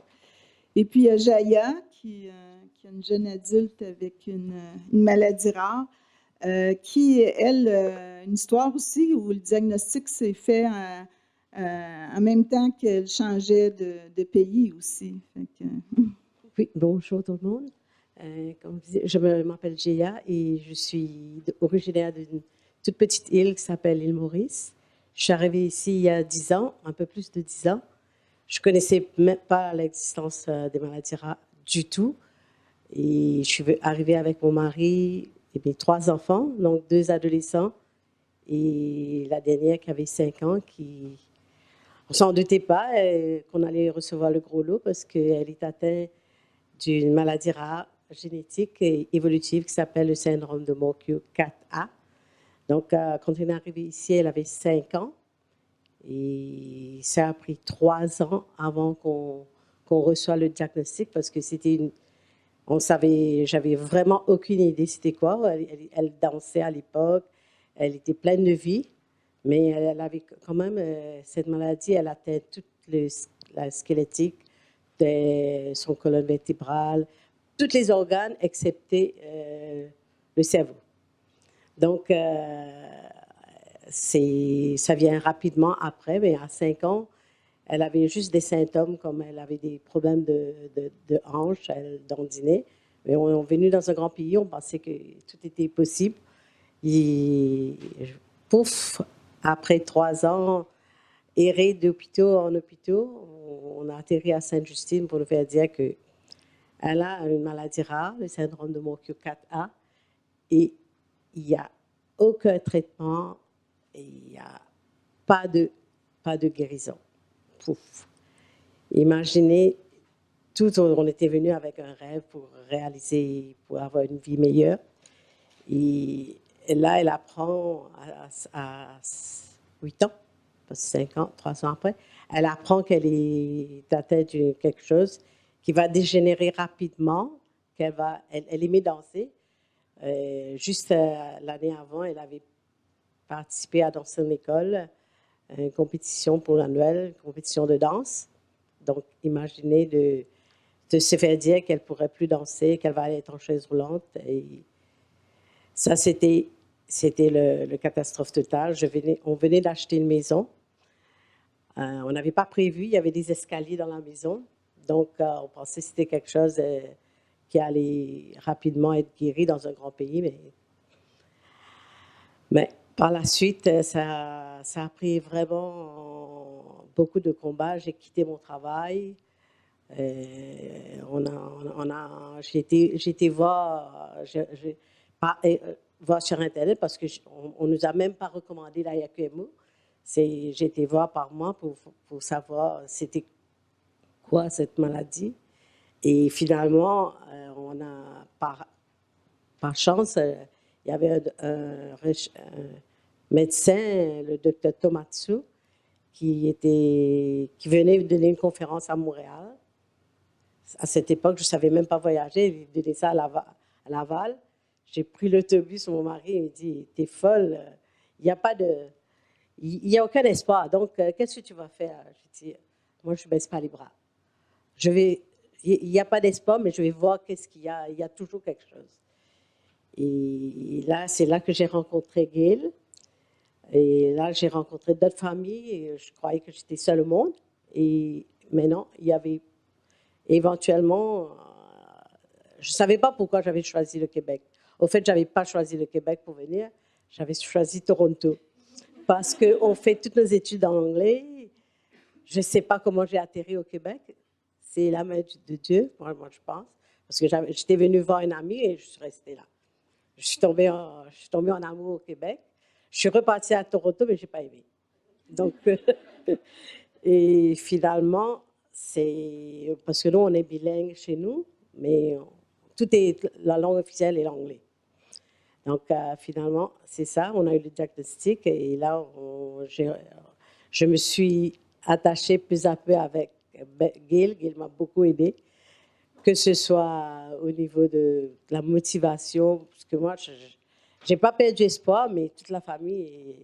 [SPEAKER 1] Et puis, il y a Jaya, qui est une jeune adulte avec une maladie rare, qui, elle, une histoire aussi où le diagnostic s'est fait en même temps qu'elle changeait de pays aussi. Fait que...
[SPEAKER 8] Oui, bonjour tout le monde. Comme vous dites, je m'appelle Jaya et je suis originaire d'une toute petite île qui s'appelle l'île Maurice. Je suis arrivée ici il y a 10 ans, un peu plus de 10 ans. Je ne connaissais même pas l'existence des maladies rares du tout. Et je suis arrivée avec mon mari et mes 3 enfants, donc 2 adolescents et la dernière qui avait 5 ans. On ne s'en doutait pas qu'on allait recevoir le gros lot parce qu'elle est atteinte d'une maladie rare génétique et évolutive qui s'appelle le syndrome de Morquio 4A. Donc, quand on est arrivé ici, elle avait 5 ans. Et ça a pris 3 ans avant qu'on reçoive le diagnostic parce que j'avais vraiment aucune idée c'était quoi. Elle dansait à l'époque, elle était pleine de vie, mais elle avait quand même cette maladie, elle atteint toute la squelettique de son colonne vertébrale, tous les organes excepté le cerveau. Donc, ça vient rapidement après, mais à 5 ans, elle avait juste des symptômes comme elle avait des problèmes de hanches, elle dandinait. Mais on est venu dans un grand pays, on pensait que tout était possible. Et pouf, après 3 ans, errer d'hôpitaux en hôpitaux, on a atterri à Sainte-Justine pour nous faire dire qu'elle a une maladie rare, le syndrome de Morquio 4A, et il n'y a aucun traitement, et il n'y a pas de guérison. Pouf. Imaginez, on était venu avec un rêve pour réaliser, pour avoir une vie meilleure. Et là, elle apprend à 8 ans, parce que 5 ans, 3 ans après, elle apprend qu'elle est atteinte de quelque chose qui va dégénérer rapidement, elle aimait danser. Juste l'année avant, elle avait participé à dans son école, une compétition pour l'annuel, une compétition de danse. Donc, imaginez de se faire dire qu'elle ne pourrait plus danser, qu'elle va aller être en chaise roulante. Et ça, c'était le catastrophe totale. On venait d'acheter une maison. On n'avait pas prévu, il y avait des escaliers dans la maison. Donc, on pensait que c'était quelque chose qui allait rapidement être guéri dans un grand pays. Mais par la suite, ça a pris vraiment beaucoup de combats. J'ai quitté mon travail. J'ai été voir sur Internet parce qu'on ne nous a même pas recommandé la YQMO. J'ai été voir par mois pour savoir c'était quoi cette maladie. Et finalement, on a, par chance, il y avait un médecin, le docteur Tomatsu, qui venait donner une conférence à Montréal. À cette époque, je ne savais même pas voyager. Il donnait ça à Laval. J'ai pris l'autobus, mon mari il me dit « T'es folle, il n'y a aucun espoir. Donc, qu'est-ce que tu vas faire ?» Je dis « Moi, je ne baisse pas les bras. Il n'y a pas d'espoir, mais je vais voir qu'est-ce qu'il y a. Il y a toujours quelque chose. » Et là, c'est là que j'ai rencontré Gail. Et là, j'ai rencontré d'autres familles. Et je croyais que j'étais seule au monde. Mais non, il y avait éventuellement... je ne savais pas pourquoi j'avais choisi le Québec. Au fait, je n'avais pas choisi le Québec pour venir. J'avais choisi Toronto. Parce qu'on fait toutes nos études en anglais. Je ne sais pas comment j'ai atterri au Québec. C'est la main de Dieu, moi je pense. Parce que j'étais venue voir une amie et je suis restée là. Je suis tombée en amour au Québec. Je suis repartie à Toronto, mais je n'ai pas aimé. Donc, et finalement, c'est parce que nous, on est bilingue chez nous, mais la langue officielle est l'anglais. Donc, finalement, c'est ça. On a eu le diagnostic et là, je me suis attachée peu à peu avec Gail. Gail m'a beaucoup aidée, que ce soit au niveau de la motivation, parce que moi, je n'ai pas perdu espoir, mais toute la famille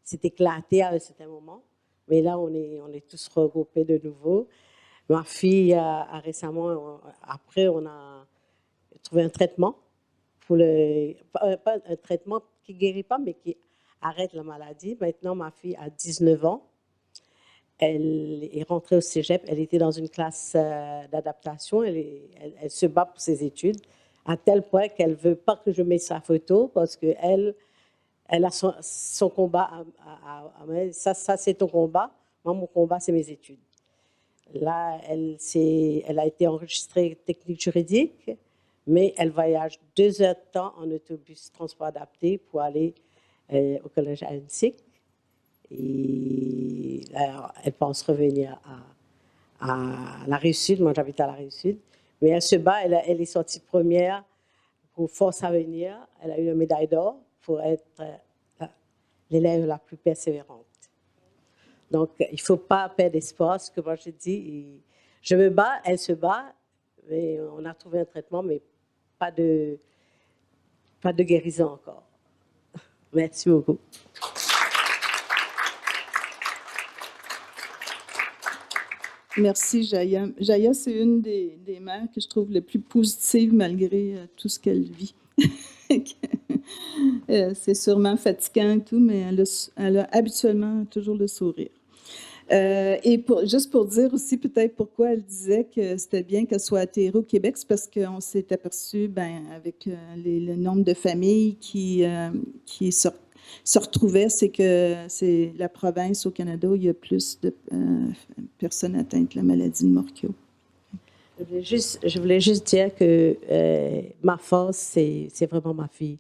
[SPEAKER 8] s'est éclatée à un certain moment. Mais là, on est tous regroupés de nouveau. Ma fille a récemment, après, on a trouvé un traitement, pas un traitement qui ne guérit pas, mais qui arrête la maladie. Maintenant, ma fille a 19 ans. Elle est rentrée au cégep. Elle était dans une classe d'adaptation. Elle se bat pour ses études à tel point qu'elle ne veut pas que je mette sa photo parce qu'elle a son combat. Ça, c'est ton combat. Moi, mon combat, c'est mes études. Là, elle a été enregistrée technique juridique, mais elle voyage 2 heures de temps en autobus transport adapté pour aller au collège à Annecy. Et là, elle pense revenir à la Rive-Sud. Moi, j'habite à la Rive-Sud. Mais elle se bat. Elle est sortie première pour Force à venir. Elle a eu une médaille d'or pour être l'élève la plus persévérante. Donc, il ne faut pas perdre espoir. Ce que moi, je dis, je me bats, elle se bat. Mais on a trouvé un traitement, mais pas de guérison encore. Merci beaucoup.
[SPEAKER 1] Merci, Jaya. Jaya, c'est une des mères que je trouve les plus positives malgré tout ce qu'elle vit. C'est sûrement fatigant et tout, mais elle a habituellement toujours le sourire. Et juste pour dire aussi peut-être pourquoi elle disait que c'était bien qu'elle soit atterrée au Québec, c'est parce qu'on s'est aperçu, avec le nombre de familles qui se retrouvaient, c'est que c'est la province au Canada où il y a plus de personnes atteintes de la maladie de Morquio.
[SPEAKER 8] Je voulais juste dire que ma force, c'est vraiment ma fille.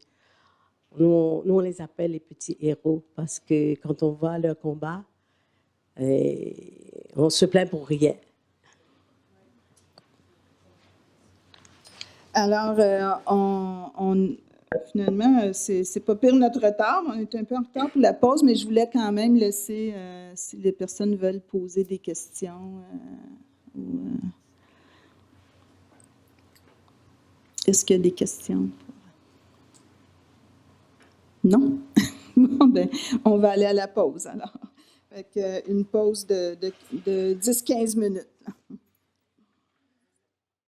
[SPEAKER 8] Nous, on les appelle les petits héros parce que quand on voit leur combat, on se plaint pour rien.
[SPEAKER 1] Alors, finalement, c'est pas pire notre retard. On est un peu en retard pour la pause, mais je voulais quand même laisser, si les personnes veulent poser des questions. Est-ce qu'il y a des questions? Non? Bon, ben, on va aller à la pause alors. Avec une pause de 10-15 minutes.